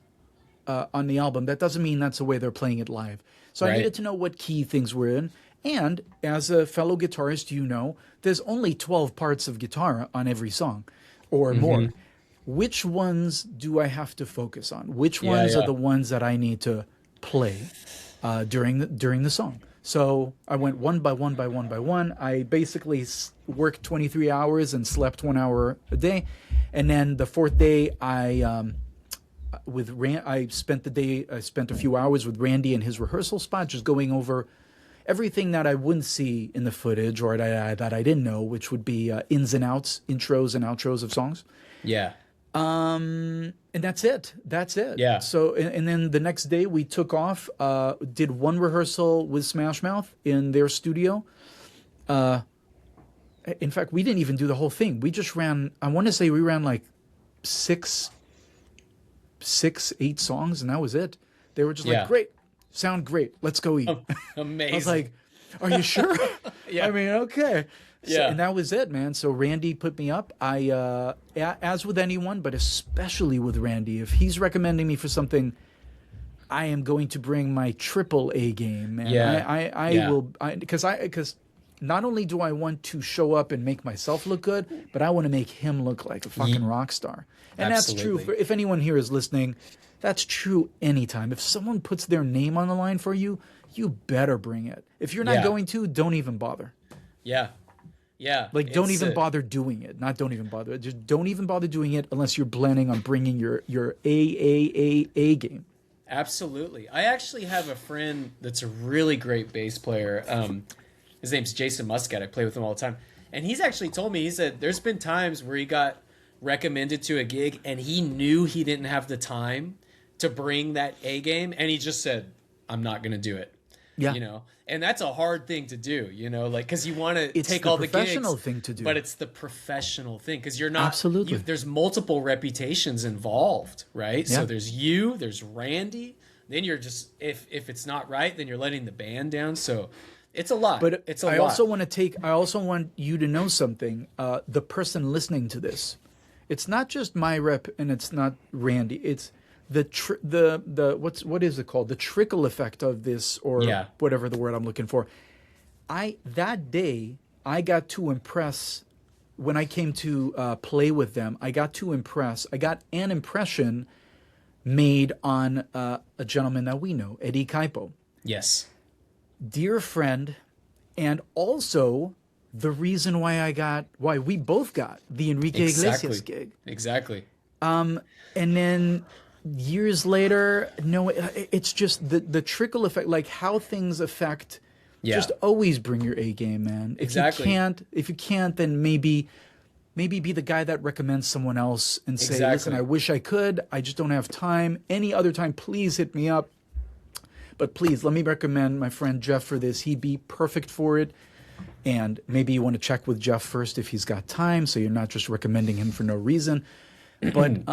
B: on the album. That doesn't mean that's the way they're playing it live. So I needed to know what key things were in. And as a fellow guitarist, you know, there's only 12 parts of guitar on every song or more. Which ones do I have to focus on? Which ones are the ones that I need to play during the song? So I went one by one by one by one. I basically worked 23 hours and slept 1 hour a day. And then the fourth day, I spent a few hours with Randy in his rehearsal spot, just going over everything that I wouldn't see in the footage or that I didn't know, which would be ins and outs, intros and outros of songs.
A: Yeah.
B: And that's it.
A: Yeah.
B: So, and then the next day we took off, did one rehearsal with Smashmouth in their studio. In fact, we didn't even do the whole thing. We just ran, I want to say we ran like 8 songs, and that was it. They were just like, great, sound great, let's go eat.
A: Amazing.
B: I was like, are you sure?
A: Yeah.
B: I mean, okay. So,
A: Yeah.
B: and that was it, man. So Randy put me up. As with anyone, but especially with Randy, if he's recommending me for something, I am going to bring my triple A game, man.
A: Yeah.
B: I will, because not only do I want to show up and make myself look good, but I want to make him look like a fucking rock star. And
A: Absolutely.
B: that's true. If anyone here is listening, that's true anytime. If someone puts their name on the line for you, you better bring it. If you're not going to, don't even bother.
A: Yeah. Yeah.
B: Like, don't even bother doing it. Not don't even bother. Just don't even bother doing it unless you're planning on bringing your A game.
A: Absolutely. I actually have a friend that's a really great bass player. His name's Jason Muscat. I play with him all the time. And he's actually told me, he said there's been times where he got recommended to a gig and he knew he didn't have the time to bring that A game. And he just said, I'm not going to do it.
B: Yeah.
A: You know, and that's a hard thing to do, you know, like, because you want to take all the gigs. It's the professional
B: thing to do.
A: But it's the professional thing because you're not.
B: Absolutely.
A: There's multiple reputations involved, right?
B: Yeah.
A: So there's you, there's Randy. Then you're just, if it's not right, then you're letting the band down. So it's a lot. But it's a lot.
B: I also want you to know something. The person listening to this, it's not just my rep and it's not Randy. It's what is it called? The trickle effect of this, or whatever the word I'm looking for. That day I got to impress when I came to play with them. I got an impression made on a gentleman that we know, Eddie Kaipo.
A: Yes.
B: Dear friend, and also the reason why we both got the Enrique Iglesias gig.
A: Exactly.
B: And then years later, no, it's just the trickle effect, like how things affect. Yeah. Just always bring your A game, man.
A: Exactly.
B: If you can't, then maybe be the guy that recommends someone else and say, listen, I wish I could. I just don't have time. Any other time, please hit me up. But please, let me recommend my friend Jeff for this. He'd be perfect for it. And maybe you want to check with Jeff first if he's got time, so you're not just recommending him for no reason. But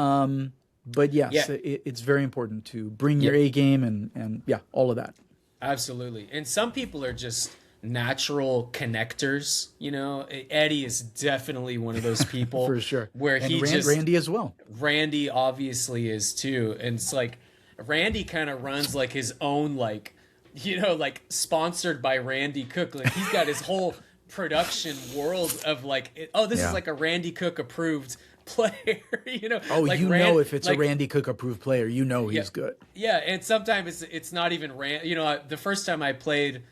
B: But yes,
A: Yeah.
B: it's very important to bring your A game and yeah, all of that.
A: Absolutely. And some people are just natural connectors, you know. Eddie is definitely one of those people
B: For sure.
A: where
B: And
A: he just
B: Randy as well.
A: Randy obviously is too. And it's like Randy kind of runs like his own, like, you know, like sponsored by Randy Cook. Like he's got his whole production world of like, oh, this is like a Randy Cook approved player, you know.
B: Oh,
A: like
B: you know, if it's a Randy Cook approved player, you know he's good.
A: Yeah, and sometimes it's not even You know, the first time I played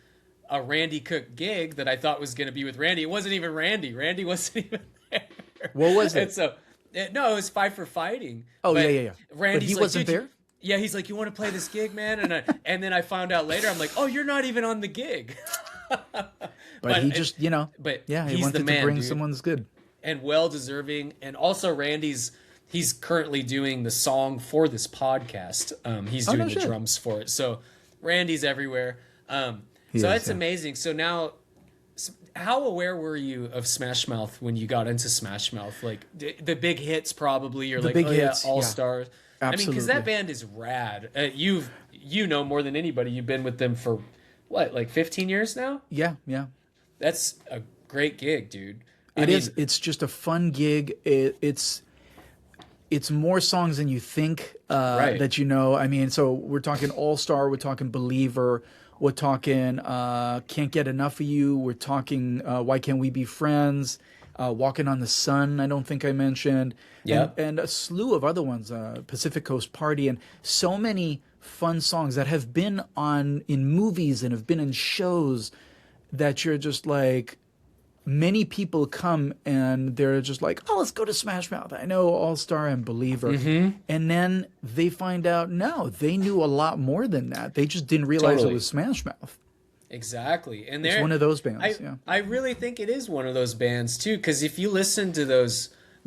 A: a Randy Cook gig that I thought was going to be with Randy, it wasn't even Randy. Randy wasn't even there.
B: What was it?
A: And so, no, it was Fight for Fighting.
B: Oh,
A: but
B: yeah.
A: Randy's
B: But he
A: like,
B: wasn't
A: "Dude,
B: there?
A: Yeah, he's like, you want to play this gig, man? And then I found out later, I'm like, oh, you're not even on the gig.
B: But he just, you know,
A: but
B: yeah, he
A: he's
B: wanted
A: the man,
B: to bring
A: dude.
B: someone that's good.
A: And well deserving. And also he's currently doing the song for this podcast. He's doing the drums for it. So Randy's everywhere. It's amazing. So now, how aware were you of Smashmouth when you got into Smashmouth? Like the big hits, probably. You're like,
B: big
A: oh
B: hits,
A: yeah, All
B: yeah.
A: Stars.
B: Absolutely.
A: I mean, because that band is rad. You know more than anybody. You've been with them for what, like 15 years now?
B: Yeah.
A: That's a great gig, dude.
B: It is. It's just a fun gig. It's more songs than you think that you know. I mean, so we're talking All Star, we're talking Believer, we're talking Can't Get Enough of You, we're talking Why Can't We Be Friends, Walking on the Sun, I don't think I mentioned, and a slew of other ones, Pacific Coast Party, and so many fun songs that have been in movies and have been in shows that you're just like, many people come and they're just like, oh, let's go to Smash Mouth. I know All Star and Believer. And then they find out, no, they knew a lot more than that. They just didn't realize it was Smash Mouth.
A: Exactly. And
B: it's one of those bands.
A: I really think it is one of those bands too, because if you listen to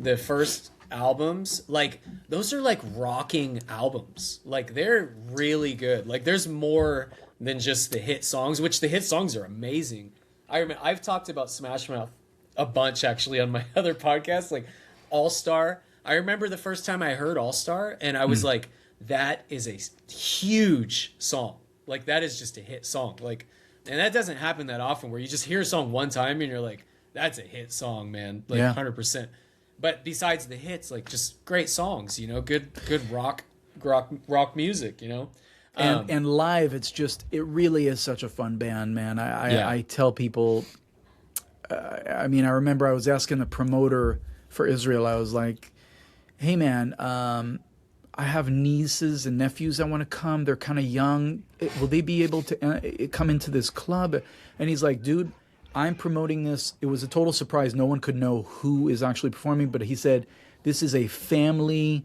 A: the first albums, like those are like rocking albums. Like they're really good. Like there's more than just the hit songs, which the hit songs are amazing. I've talked about Smash Mouth a bunch actually on my other podcast, like All Star. I remember the first time I heard All Star and I was like, that is a huge song. Like that is just a hit song. Like, and that doesn't happen that often where you just hear a song one time and you're like, that's a hit song, man. Like 100%. But besides the hits, like just great songs, you know, good rock music, you know.
B: And live, it really is such a fun band, man. I tell people, I mean, I remember I was asking the promoter for Israel, I was like, hey man, I have nieces and nephews that want to come. They're kind of young. Will they be able to come into this club? And he's like, dude, I'm promoting this. It was a total surprise. No one could know who is actually performing, but he said, this is a family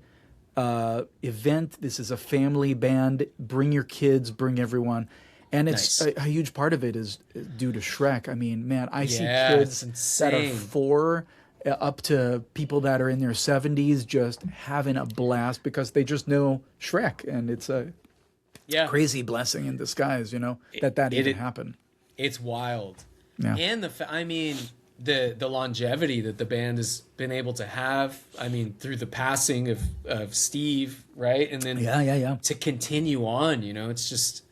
B: event. This is a family band. Bring your kids, bring everyone. And it's a huge part of it is due to Shrek. I mean, man, I see kids that are 4 up to people that are in their 70s just having a blast because they just know Shrek. And it's a crazy blessing in disguise, you know, that even happened.
A: It's wild.
B: Yeah. And
A: the longevity that the band has been able to have, I mean, through the passing of Steve, right? And then to continue on, you know, it just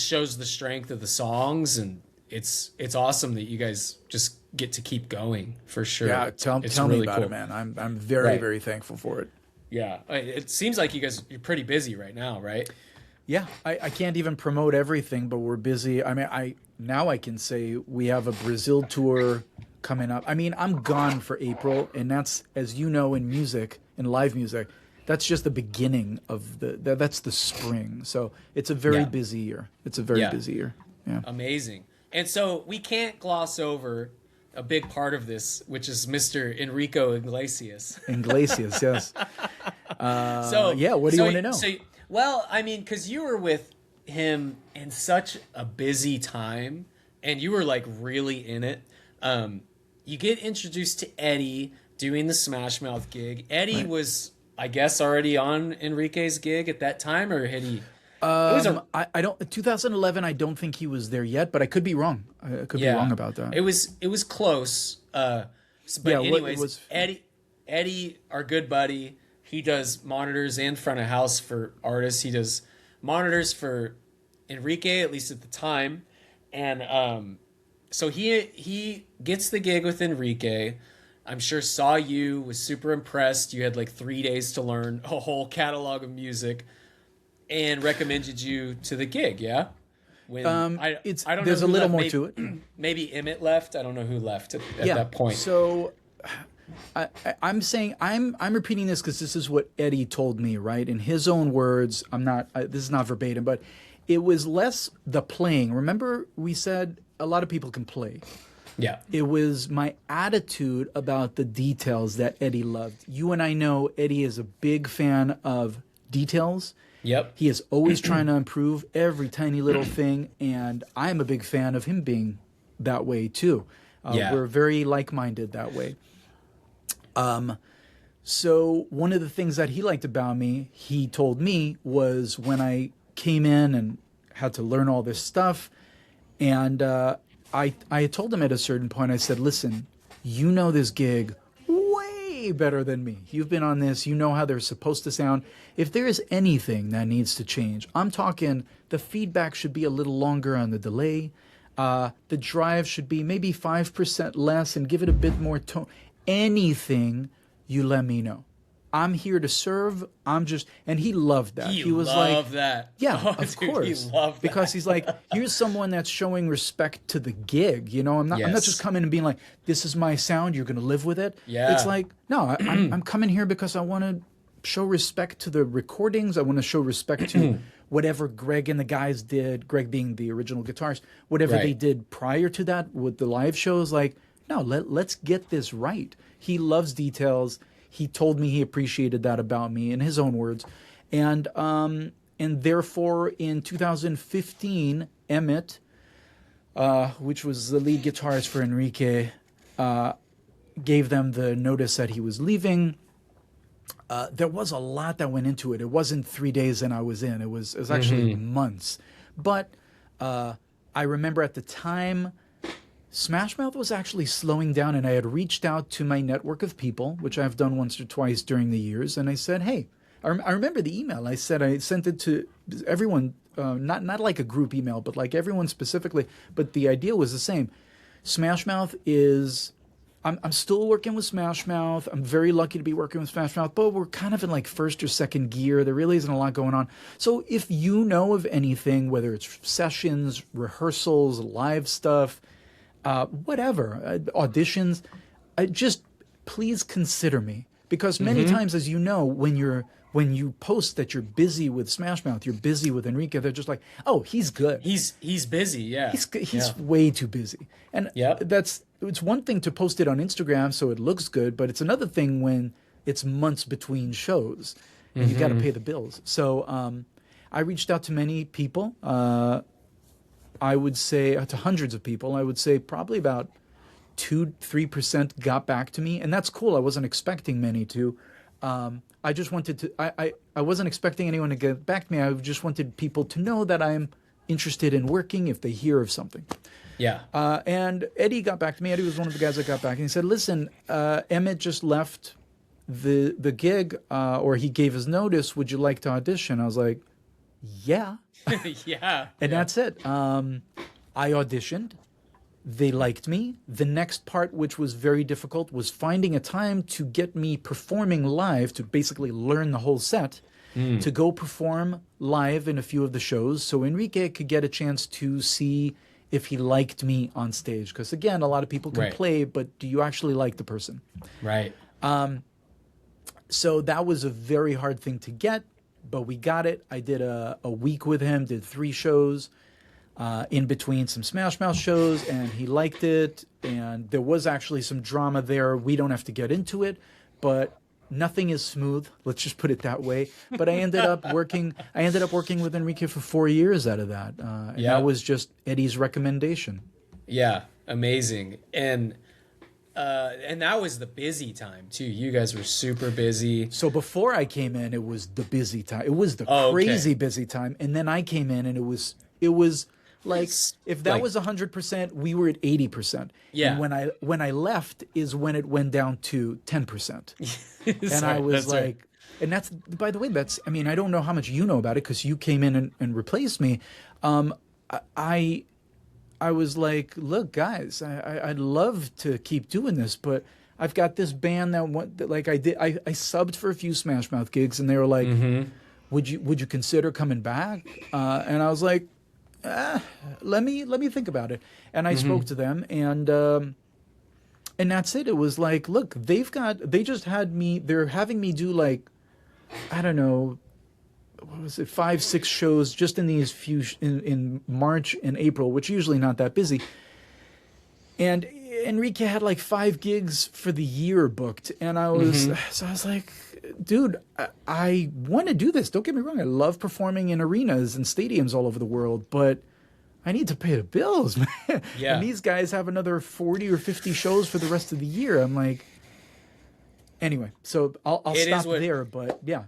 A: shows the strength of the songs, and it's awesome that you guys just get to keep going for sure.
B: Yeah, tell me about it, man. I'm very, very thankful for it.
A: Yeah. It seems like you're pretty busy right now, right?
B: Yeah, I can't even promote everything, but we're busy. I mean, I can say we have a Brazil tour coming up. I mean, I'm gone for April, and that's, as you know, in music, in live music, that's just the beginning of that's the spring. So it's a very busy year. It's a very busy year. Yeah.
A: Amazing. And so we can't gloss over a big part of this, which is Mr. Enrique Iglesias.
B: Iglesias, yes. What do you want to know?
A: Well, I mean, because you were with him in such a busy time, and you were like really in it. You get introduced to Eddie doing the Smashmouth gig. Eddie was, I guess, already on Enrique's gig at that time, or had he?
B: I don't. 2011. I don't think he was there yet, but I could be wrong. I could be wrong about that.
A: It was close. But anyways, Eddie, our good buddy, he does monitors and front of house for artists. He does monitors for Enrique, at least at the time. And so he gets the gig with Enrique. I'm sure saw you, was super impressed. You had like 3 days to learn a whole catalog of music, and recommended you to the gig. Yeah. When I don't
B: there's
A: know
B: a little
A: left.
B: more
A: maybe,
B: to it.
A: Maybe Emmett left. I don't know who left at that point.
B: So I'm saying I'm repeating this because this is what Eddie told me, right? In his own words. This is not verbatim, but it was less the playing. Remember, we said a lot of people can play.
A: Yeah.
B: It was my attitude about the details that Eddie loved. You and I know Eddie is a big fan of details.
A: Yep.
B: He is always trying to improve every tiny little thing, and I'm a big fan of him being that way too. We're very like-minded that way. So one of the things that he liked about me, he told me, was when I came in and had to learn all this stuff, and I had told him at a certain point, I said, listen, you know this gig way better than me. You've been on this. You know how they're supposed to sound. If there is anything that needs to change, I'm talking the feedback should be a little longer on the delay. The drive should be maybe 5% less and give it a bit more tone. Anything, you let me know. I'm here to serve. And he loved that.
A: He
B: was
A: loved
B: like,
A: that.
B: yeah,
A: Oh,
B: of
A: dude,
B: course.
A: he loved that.
B: Because he's like, here's someone that's showing respect to the gig. You know, I'm not just coming and being like, this is my sound. You're going to live with it.
A: Yeah.
B: It's like, no, I'm coming here because I want to show respect to the recordings. I want to show respect to whatever Greg and the guys did, Greg being the original guitarist, whatever they did prior to that with the live shows. Like, no, let's get this right. He loves details. He told me he appreciated that about me in his own words. And therefore, in 2015, Emmett, which was the lead guitarist for Enrique, gave them the notice that he was leaving. There was a lot that went into it. It wasn't 3 days and I was in. It was actually months. But I remember at the time, Smashmouth was actually slowing down, and I had reached out to my network of people, which I've done once or twice during the years, and I said, hey, I remember the email. I said I sent it to everyone, not like a group email, but like everyone specifically, but the idea was the same. Smashmouth is... I'm still working with Smashmouth. I'm very lucky to be working with Smashmouth, but we're kind of in like first or second gear. There really isn't a lot going on. So if you know of anything, whether it's sessions, rehearsals, live stuff, whatever, auditions, just please consider me. Because many times, as you know, when you post that you're busy with Smashmouth, you're busy with Enrique, they're just like, oh, he's good.
A: He's busy, yeah.
B: He's way too busy. And it's one thing to post it on Instagram so it looks good, but it's another thing when it's months between shows and you got to pay the bills. So I reached out to many people. I would say to hundreds of people. I would say probably about 2-3% got back to me, and that's cool. I wasn't expecting many to. I just wanted to. I wasn't expecting anyone to get back to me. I just wanted people to know that I'm interested in working if they hear of something.
A: Yeah.
B: And Eddie got back to me. Eddie was one of the guys that got back, and he said, "Listen, Emmett just left the gig, or he gave his notice. Would you like to audition?" I was like, "Yeah."
A: Yeah.
B: And that's it. I auditioned. They liked me. The next part, which was very difficult, was finding a time to get me performing live, to basically learn the whole set, to go perform live in a few of the shows so Enrique could get a chance to see if he liked me on stage. Because, again, a lot of people can play, but do you actually like the person?
A: Right.
B: So that was a very hard thing to get. But we got it. I did a week with him, did 3 shows in between some Smash Mouth shows, and he liked it. And there was actually some drama there. We don't have to get into it, but nothing is smooth. Let's just put it that way. But I ended up working with Enrique for 4 years out of that. And that was just Eddie's recommendation.
A: Yeah, amazing. And that was the busy time too. You guys were super busy.
B: So before I came in, it was the busy time. It was the crazy busy time. And then I came in, and it was like, if that was 100%, we were at 80%.
A: Yeah.
B: And when I left is when it went down to 10%. And I was like, And that's, by the way, that's, I mean, I don't know how much you know about it because you came in and replaced me. I I was like, look, guys, I'd love to keep doing this, but I've got this band that like I subbed for a few Smashmouth gigs, and they were like, would you consider coming back? And I was like, let me think about it. And I spoke to them, and that's it. It was like, look, they just had me. They're having me do like, I don't know, what was it, 5-6 shows just in these few in March and April, which are usually not that busy. And Enrique had like 5 gigs for the year booked, and I was so I was like, dude, I want to do this. Don't get me wrong, I love performing in arenas and stadiums all over the world, but I need to pay the bills, man.
A: Yeah.
B: And these guys have another 40 or 50 shows for the rest of the year. I'm like, anyway, so I'll stop there, but yeah.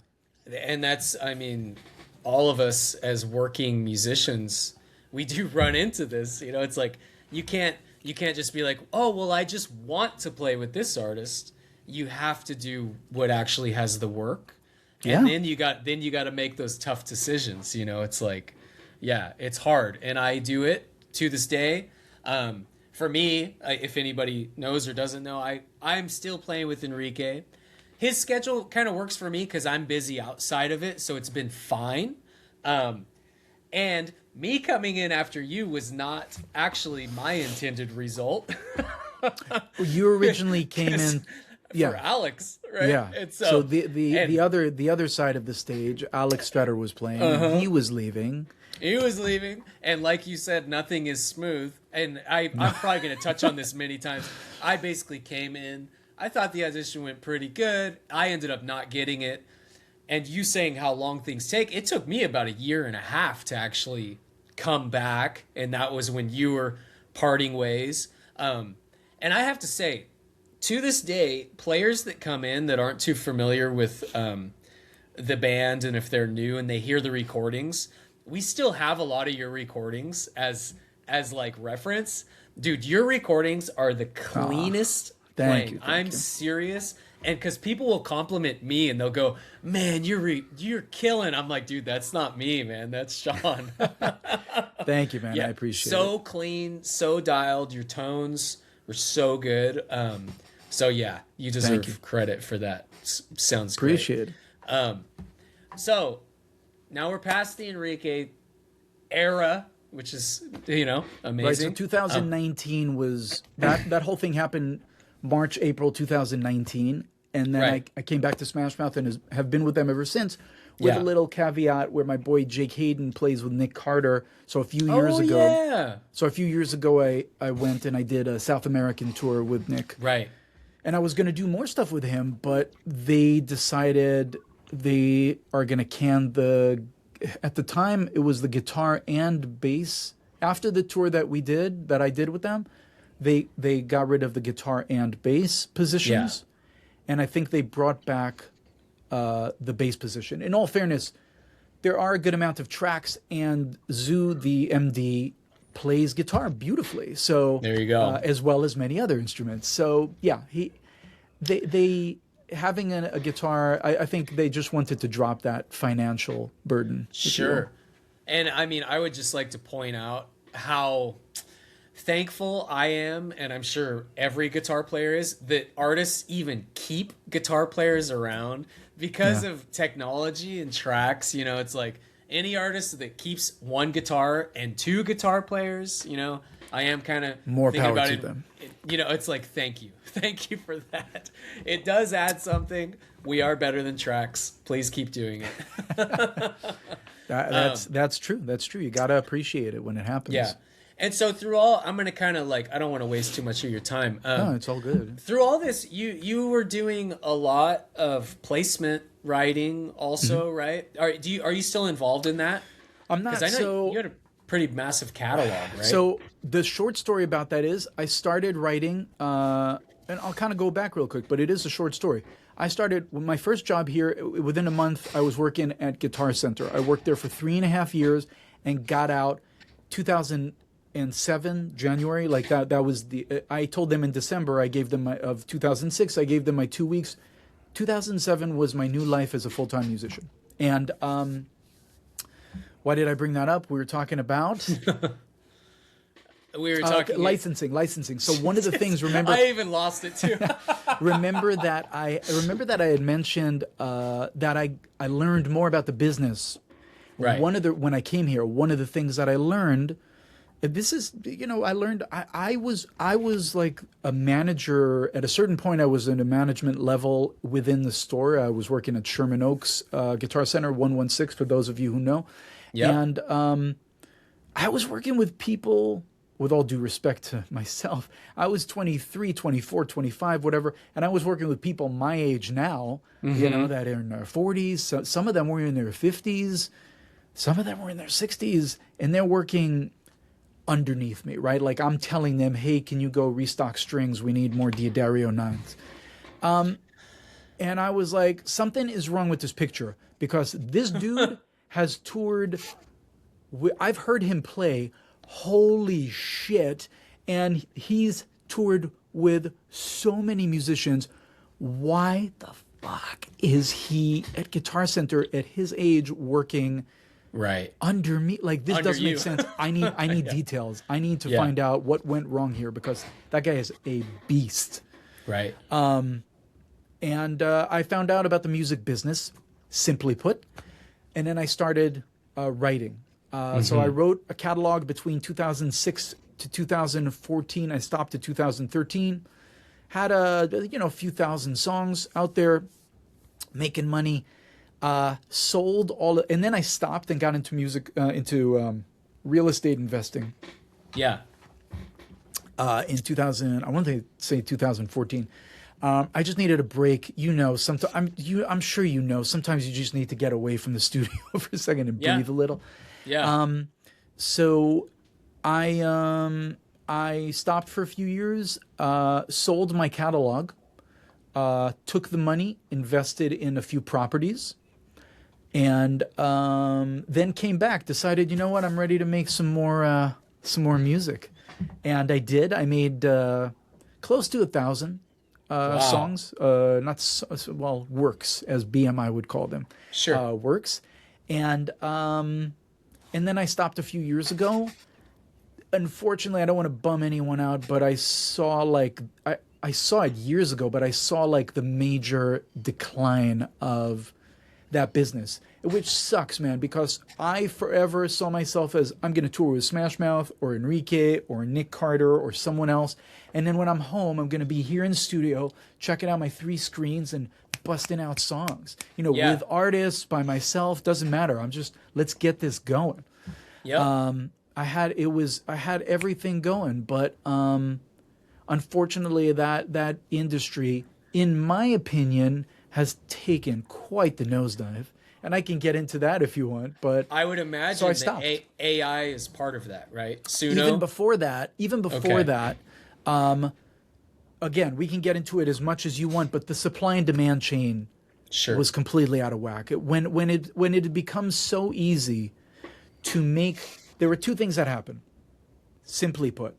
A: And that's, I mean, all of us as working musicians, we do run into this. You know, it's like you can't just be like, oh, well, I just want to play with this artist. You have to do what actually has the work.
B: Yeah.
A: And then you got to make those tough decisions. You know, it's like, yeah, it's hard. And I do it to this day. For me, if anybody knows or doesn't know, I'm still playing with Enrique. His schedule kind of works for me because I'm busy outside of it, so it's been fine. And me coming in after you was not actually my intended result.
B: You originally came in
A: for Alex, right?
B: Yeah.
A: And
B: so the other side of the stage, Alex Strutter was playing. And he was leaving.
A: He was leaving, and like you said, nothing is smooth. And I'm probably going to touch on this many times. I basically came in. I thought the audition went pretty good. I ended up not getting it. And you saying how long things take, it took me about 1.5 years to actually come back. And that was when you were parting ways. And I have to say, to this day, players that come in that aren't too familiar with the band, and if they're new and they hear the recordings, we still have a lot of your recordings as like reference. Dude, your recordings are the cleanest.
B: Thank you.
A: I'm serious, and because people will compliment me and they'll go, "Man, you're killing." I'm like, "Dude, that's not me, man. That's Sean."
B: Thank you, man.
A: Yeah,
B: I appreciate it.
A: So clean, so dialed. Your tones were so good. So yeah, you deserve credit for that. Sounds great.
B: Appreciate it.
A: So now we're past the Enrique era, which is amazing.
B: Right. So 2019 was that whole thing happened. March, April 2019, and then I came back to Smashmouth and have been with them ever since, with a little caveat where my boy Jake Hayden plays with Nick Carter. So a few years ago, I went and I did a South American tour with Nick.
A: Right.
B: And I was going to do more stuff with him, but they decided they are going to can at the time, it was the guitar and bass. After the tour that I did with them, they got rid of the guitar and bass positions, and I think they brought back the bass position. In all fairness, there are a good amount of tracks, and Zoo, the MD, plays guitar beautifully. So
A: there you go,
B: as well as many other instruments. So yeah, they having a guitar, I think they just wanted to drop that financial burden.
A: Sure. And I mean, I would just like to point out how thankful I am, and I'm sure every guitar player is, that artists even keep guitar players around because of technology and tracks. You know, it's like any artist that keeps one guitar and 2 guitar players, I am kind of
B: more
A: thinking
B: power
A: about
B: to
A: it.
B: them.
A: It's like, thank you for that. It does add something. We are better than tracks. Please keep doing it.
B: That's true. That's true. You gotta appreciate it when it happens.
A: Yeah. And so through all, I'm going to kind of I don't want to waste too much of your time.
B: No, it's all good.
A: Through all this, you were doing a lot of placement writing also, right? Are you still involved in that?
B: I'm not.
A: Because I know you had a pretty massive catalog, right?
B: So the short story about that is I started writing, and I'll kind of go back real quick, but it is a short story. I started, my first job here, within a month, I was working at Guitar Center. I worked there for 3.5 years and got out 2007 January, like that was I told them in December, I gave them of 2006, I gave them my 2 weeks 2007 was my new life as a full-time musician. And why did I bring that up? We were talking about
A: We were talking
B: licensing. So one of the things, remember,
A: I even lost it too.
B: remember that I had mentioned that I learned more about the business.
A: Right.
B: When I came here, one of the things that I learned, this is, I learned I was like a manager at a certain point. I was in a management level within the store. I was working at Sherman Oaks Guitar Center 116 for those of you who know.
A: Yep.
B: And I was working with people, with all due respect to myself, I was 23, 24, 25, whatever, and I was working with people my age now, that are in their 40s. So some of them were in their 50s, some of them were in their 60s, and they're working underneath me, right? Like I'm telling them, hey, can you go restock strings? We need more Diodario 9s. And I was like, something is wrong with this picture, because this dude has toured. I've heard him play. Holy shit. And he's toured with so many musicians. Why the fuck is he at Guitar Center at his age working
A: Right.
B: under me? Like, this doesn't make sense. I need details. I need to find out what went wrong here, because that guy is a beast.
A: Right.
B: And I found out about the music business, simply put, and then I started writing. So I wrote a catalog between 2006 to 2014. I stopped at 2013. Had a few thousand songs out there, making money. Sold all, and then I stopped and got into music, into real estate investing.
A: Yeah.
B: In 2000, I want to say 2014. I just needed a break. I'm sure sometimes you just need to get away from the studio for a second and breathe a little.
A: Yeah.
B: So I stopped for a few years, sold my catalog, took the money, invested in a few properties, and then came back, decided, you know what, I'm ready to make some more music. And I did. I made close to 1,000 songs, works, as BMI would call them.
A: Sure.
B: Works. And then I stopped a few years ago. Unfortunately, I don't want to bum anyone out, but I saw I saw it years ago, but I saw like the major decline of that business, which sucks, man, because I forever saw myself as, I'm going to tour with Smashmouth or Enrique or Nick Carter or someone else. And then when I'm home, I'm going to be here in the studio, checking out my 3 screens and busting out songs, with artists, by myself, doesn't matter. Let's get this going.
A: Yeah.
B: I had everything going, but unfortunately that industry, in my opinion, has taken quite the nosedive. And I can get into that if you want, but
A: I would imagine
B: so I stopped.
A: that AI is part of that, right? Suno?
B: Even before that, again, we can get into it as much as you want, but the supply and demand chain was completely out of whack. When it had become so easy to make, there were 2 things that happened. Simply put,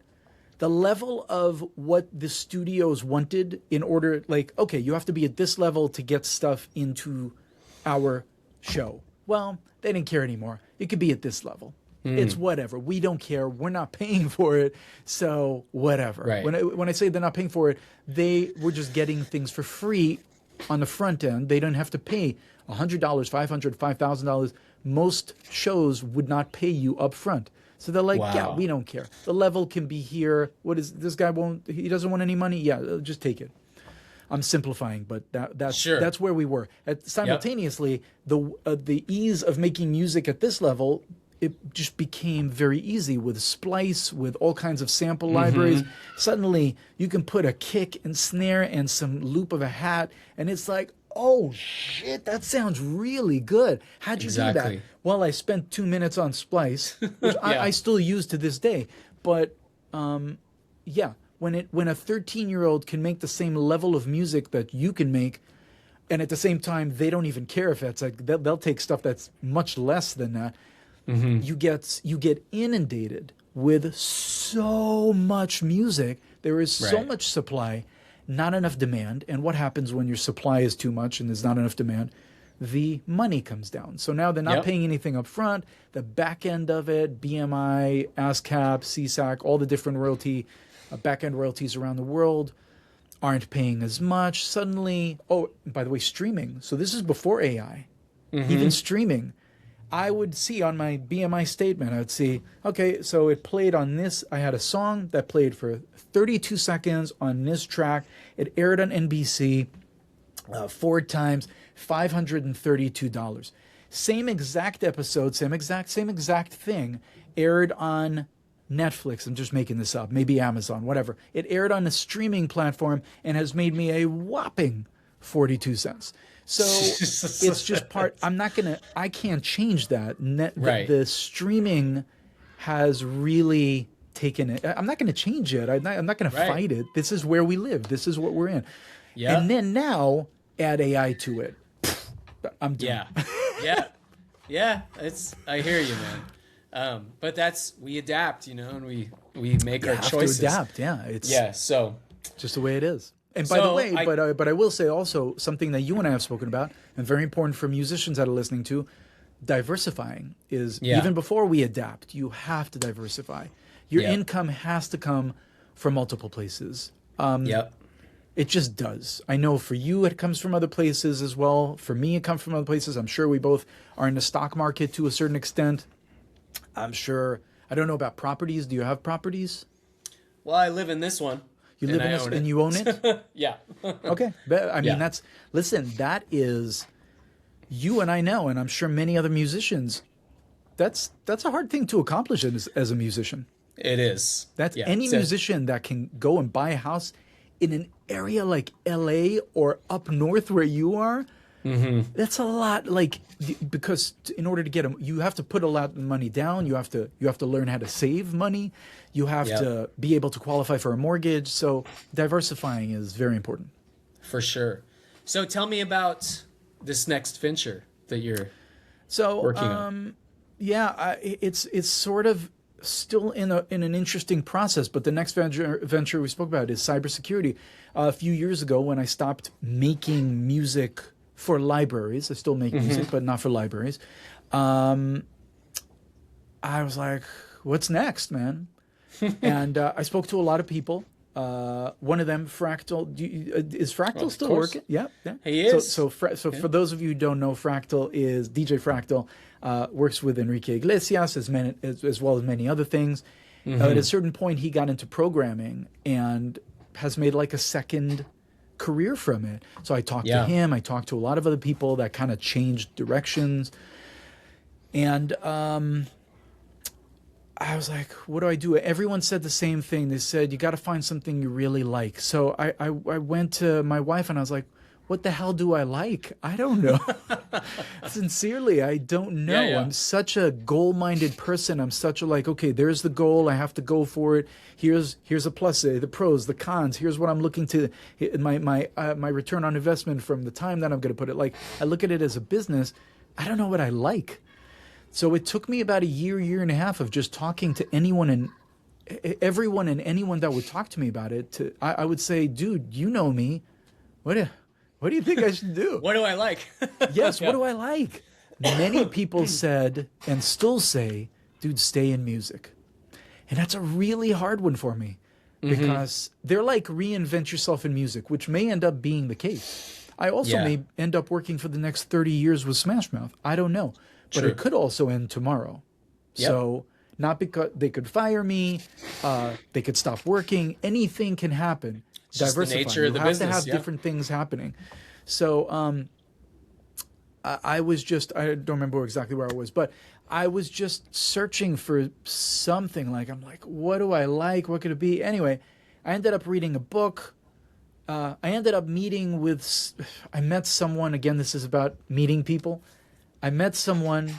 B: the level of what the studios wanted in order, like, okay, you have to be at this level to get stuff into our show. Well, they didn't care anymore. It could be at this level. It's whatever. We don't care. We're not paying for it. So whatever.
A: Right.
B: When I say they're not paying for it, they were just getting things for free on the front end. They don't have to pay $100, $500, $5,000. Most shows would not pay you up front. So they're like, yeah, we don't care. The level can be here. What is this guy he doesn't want any money? Yeah, just take it. I'm simplifying, but that's where we were. Simultaneously, the ease of making music at this level, it just became very easy with Splice, with all kinds of sample libraries. Suddenly, you can put a kick and snare and some loop of a hat, and it's like, oh shit, that sounds really good. How'd you do that? Well, I spent 2 minutes on Splice, which I still use to this day. But when a 13-year-old can make the same level of music that you can make, and at the same time they don't even care if it's like they'll take stuff that's much less than that. You get inundated with so much music. There is so much supply, not enough demand. And what happens when your supply is too much and there's not enough demand? The money comes down. So now they're not paying anything up front. The back end of it, BMI, ASCAP, CSAC, all the different back end royalties around the world aren't paying as much. Suddenly, by the way, streaming. So this is before AI. Even streaming. I would see on my BMI statement, I would see, okay, so it played on this. I had a song that played for 32 seconds on this track. It aired on NBC 4 times. $532. Same exact episode, same exact thing aired on Netflix. I'm just making this up. Maybe Amazon, whatever. It aired on a streaming platform and has made me a whopping 42 cents. So it's just I can't change that. The streaming has really taken it. I'm not going to change it. I'm not going to fight it. This is where we live. This is what we're in. Yeah. And then now add AI to it. I'm done.
A: Yeah. I hear you, man. But we adapt, and we make our choices.
B: To adapt, yeah.
A: So
B: just the way it is. And by the way, but I will say also something that you and I have spoken about, and very important for musicians that are listening to, diversifying is even before we adapt. You have to diversify. Your income has to come from multiple places. It just does. I know for you it comes from other places as well. For me it comes from other places. I'm sure we both are in the stock market to a certain extent. I'm sure. I don't know about properties. Do you have properties?
A: Well, I live in this one.
B: You live in this and you own it?
A: Yeah.
B: Okay. I mean, that is, you and I know, and I'm sure many other musicians, that's a hard thing to accomplish as a musician.
A: It is.
B: Any musician that can go and buy a house in an area like LA or up north where you are, that's a lot. Because in order to get them, you have to put a lot of money down. You have to learn how to save money. You have to be able to qualify for a mortgage. So diversifying is very important.
A: For sure. So tell me about this next venture that you're working on. It's sort of still in an interesting process, but the next venture we spoke about is cybersecurity. A few years ago, when I stopped making music for libraries, I still make music, but not for libraries. I was like, "What's next, man?" And I spoke to a lot of people. One of them, Fractal. Is Fractal still working? Yeah. He is.
B: So for those of you who don't know, Fractal is DJ Fractal. Works with Enrique Iglesias as well as many other things. At a certain point, he got into programming and has made like a second career from it. So I talked to him. I talked to a lot of other people that kind of changed directions. And I was like, what do I do? Everyone said the same thing. They said, you got to find something you really like. So I went to my wife and I was like, what the hell do I like? I don't know. Sincerely, I don't know. Yeah. I'm such a goal-minded person. I'm such a okay, there's the goal. I have to go for it. Here's a plus, the pros, the cons. Here's what I'm looking to, my return on investment from the time that I'm going to put it. I look at it as a business. I don't know what I like. So it took me about a year and a half of just talking to everyone and anyone that would talk to me about it. I would say, dude, you know me. What do you think I should do?
A: What do I like?
B: Yes, what do I like? Many people said and still say, dude, stay in music. And that's a really hard one for me because they're like reinvent yourself in music, which may end up being the case. I also may end up working for the next 30 years with Smashmouth. I don't know. But it could also end tomorrow. Yep. So not because they could fire me, they could stop working. Anything can happen. Diversify.
A: The nature of the business.
B: You have to have different things happening. So I was just, I don't remember exactly where I was, but I was just searching for something. I'm like, what do I like? What could it be? Anyway, I ended up reading a book. I ended up I met someone, again, this is about meeting people. I met someone.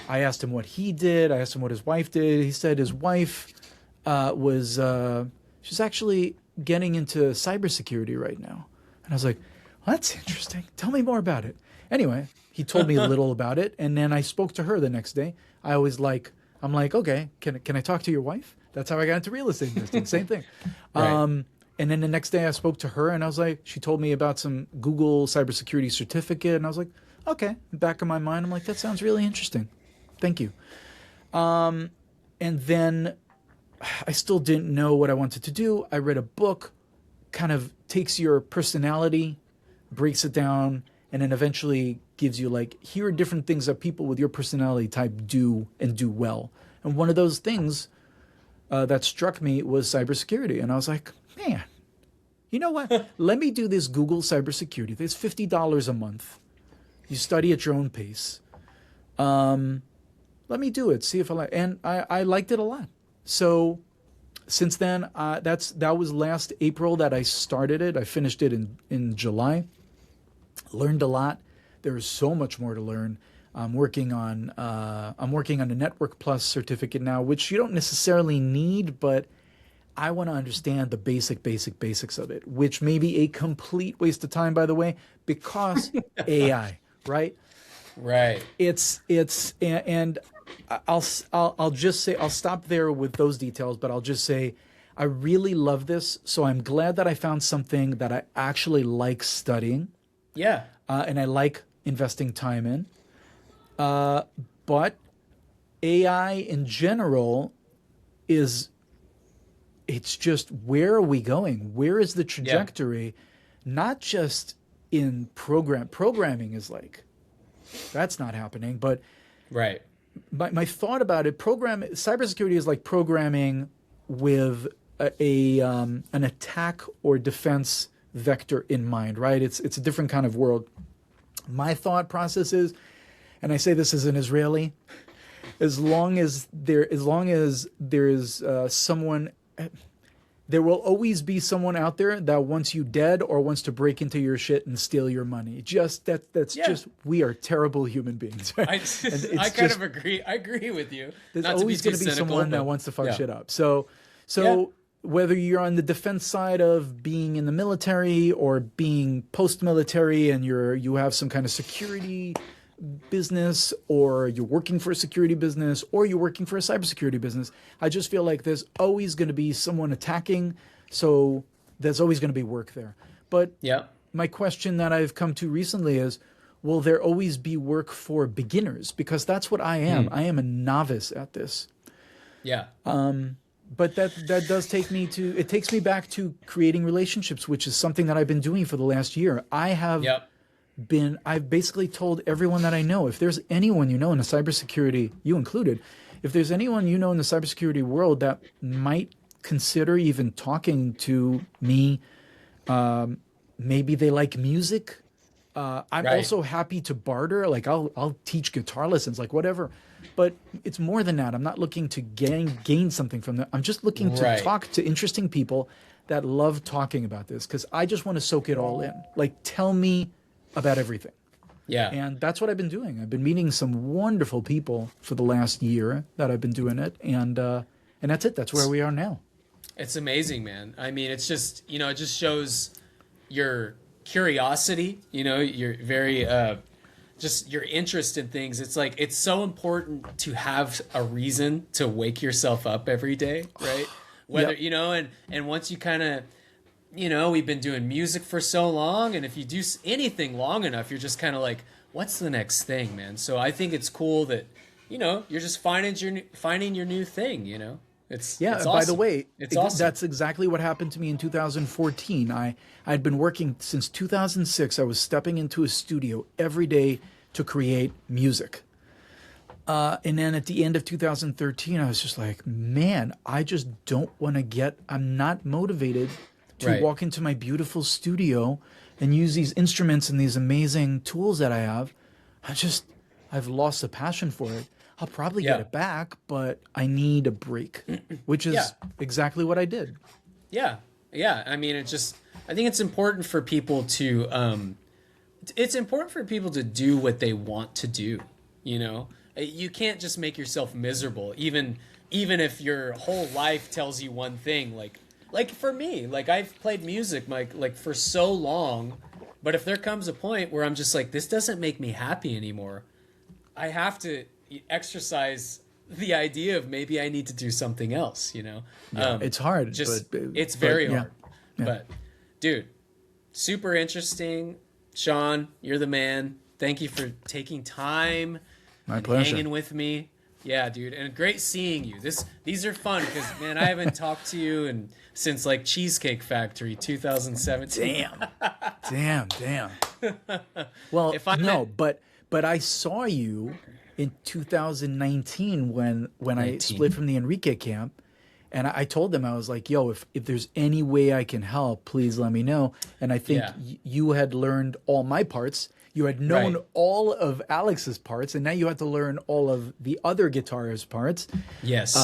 B: I asked him what he did. I asked him what his wife did. He said his wife she's actually getting into cybersecurity right now. And I was like, well, that's interesting. Tell me more about it. Anyway, he told me a little about it. And then I spoke to her the next day. I'm like, okay, can I talk to your wife? That's how I got into real estate investing. Same thing.
A: Right.
B: And then the next day I spoke to her and I was like, she told me about some Google cybersecurity certificate. And I was like, okay, back of my mind, I'm like, that sounds really interesting. Thank you. And then I still didn't know what I wanted to do. I read a book, kind of takes your personality, breaks it down, and then eventually gives you like, here are different things that people with your personality type do and do well. And one of those things that struck me was cybersecurity. And I was like, man, you know what? Let me do this Google cybersecurity. There's $50 a month. You study at your own pace. Let me do it. See if I like. And I liked it a lot. So since then, that was last April that I started it. I finished it in July. Learned a lot. There is so much more to learn. I'm working on the Network Plus certificate now, which you don't necessarily need, but I want to understand the basics of it, which may be a complete waste of time, by the way, because AI, right?
A: Right.
B: And I'll just say, I'll stop there with those details, but I'll just say I really love this. So I'm glad that I found something that I actually like studying.
A: Yeah.
B: And I like investing time in. But AI in general it's just, where are we going? Where is the trajectory? Yeah. Not just in programming is like, that's not happening. But
A: right.
B: My thought about it, cybersecurity is like programming with an attack or defense vector in mind, right? It's a different kind of world. My thought process is, and I say this as an Israeli, as long as there is someone, there will always be someone out there that wants you dead or wants to break into your shit and steal your money. Just we are terrible human beings. Right?
A: I kind of agree. I agree with you.
B: There's always going to be someone that wants to fuck shit up. So whether you're on the defense side of being in the military or being post-military and you have some kind of security business, or you're working for a security business, or you're working for a cybersecurity business, I just feel like there's always going to be someone attacking, so there's always going to be work there. But my question that I've come to recently is, will there always be work for beginners? Because that's what I am. I am a novice at this. Yeah. But that does take me back to creating relationships, which is something that I've been doing for the last year. I've basically told everyone that I know, if there's anyone you know in the cybersecurity, you included, if there's anyone you know in the cybersecurity world that might consider even talking to me, maybe they like music. I'm also happy to barter. Like I'll teach guitar lessons, like whatever. But it's more than that. I'm not looking to gain something from that. I'm just looking to talk to interesting people that love talking about this, because I just want to soak it all in. Like, tell me about everything. Yeah. And that's what I've been doing. I've been meeting some wonderful people for the last year that I've been doing it. And that's it. That's where we are now.
A: It's amazing, man. I mean, it's just, it just shows your curiosity, you're very, just your interest in things. It's like, it's so important to have a reason to wake yourself up every day, right? Whether, and once you kind of, we've been doing music for so long, and if you do anything long enough, you're just kind of like, what's the next thing, man? So I think it's cool that, you're just finding your new thing, It's awesome.
B: By the way,
A: it's awesome.
B: That's exactly what happened to me in 2014. I'd been working since 2006. I was stepping into a studio every day to create music. And then at the end of 2013, I was just like, man, I just don't want to I'm not motivated to walk into my beautiful studio and use these instruments and these amazing tools that I have. I've lost the passion for it. I'll probably get it back, but I need a break, which is exactly what I did.
A: Yeah. Yeah. I mean, I think it's important for people to, do what they want to do. You can't just make yourself miserable, even if your whole life tells you one thing. Like for me, like I've played music like for so long, but if there comes a point where I'm just like, this doesn't make me happy anymore, I have to exercise the idea of maybe I need to do something else.
B: It's hard.
A: It's very hard.
B: Yeah.
A: But, dude, super interesting. Sean, you're the man. Thank you for taking time
B: My
A: and
B: pleasure.
A: hanging with me. Yeah, dude, and great seeing you. These are fun because, man, I haven't talked to you since like Cheesecake Factory 2017.
B: Damn. Well,
A: If I
B: no,
A: met-
B: but I saw you in 2019 when I
A: 19.
B: split from the Enrique camp, and I told them, I was like, yo, if there's any way I can help, please let me know. And I think
A: Yeah.
B: you had learned all my parts. You had known
A: Right.
B: all of Alex's parts, and now you had to learn all of the other guitarist parts.
A: Yes.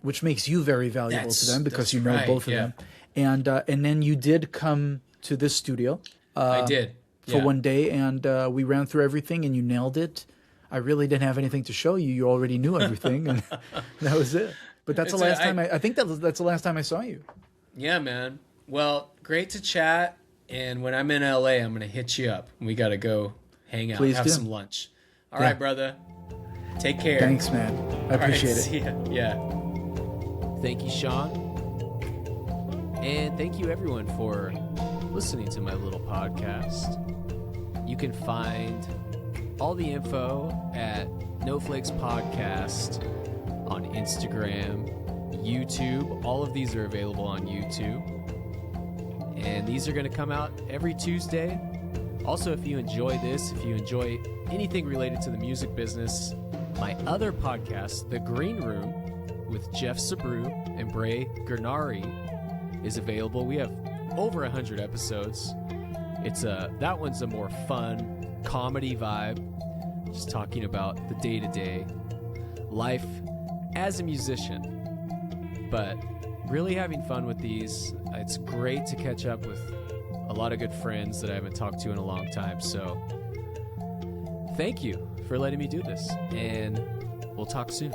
B: Which makes you very valuable to them because you know
A: right,
B: both of
A: yeah.
B: them. And then you did come to this studio
A: I did.
B: for
A: Yeah.
B: one day, and we ran through everything, and you nailed it. I really didn't have anything to show you. You already knew everything, and that was it. But that's the last time I think that's the last time I saw you.
A: Yeah, man. Well, great to chat. And when I'm in LA, I'm going to hit you up. We got to go hang out,
B: Please
A: have
B: do.
A: some lunch. All
B: Yeah.
A: right, brother. Take care.
B: Thanks, man. I
A: All right,
B: appreciate it.
A: see ya. Yeah. Thank you, Sean. And thank you, everyone, for listening to my little podcast. You can find all the info at No Flakes Podcast on Instagram, YouTube. All of these are available on YouTube. And these are going to come out every Tuesday. Also, if you enjoy this, if you enjoy anything related to the music business, my other podcast, The Green Room, with Jeff Sabru and Bray Gurnari, is available. We have over 100 episodes. That one's a more fun comedy vibe, just talking about the day-to-day life as a musician. But really having fun with these. It's great to catch up with a lot of good friends that I haven't talked to in a long time. So thank you for letting me do this, and we'll talk soon.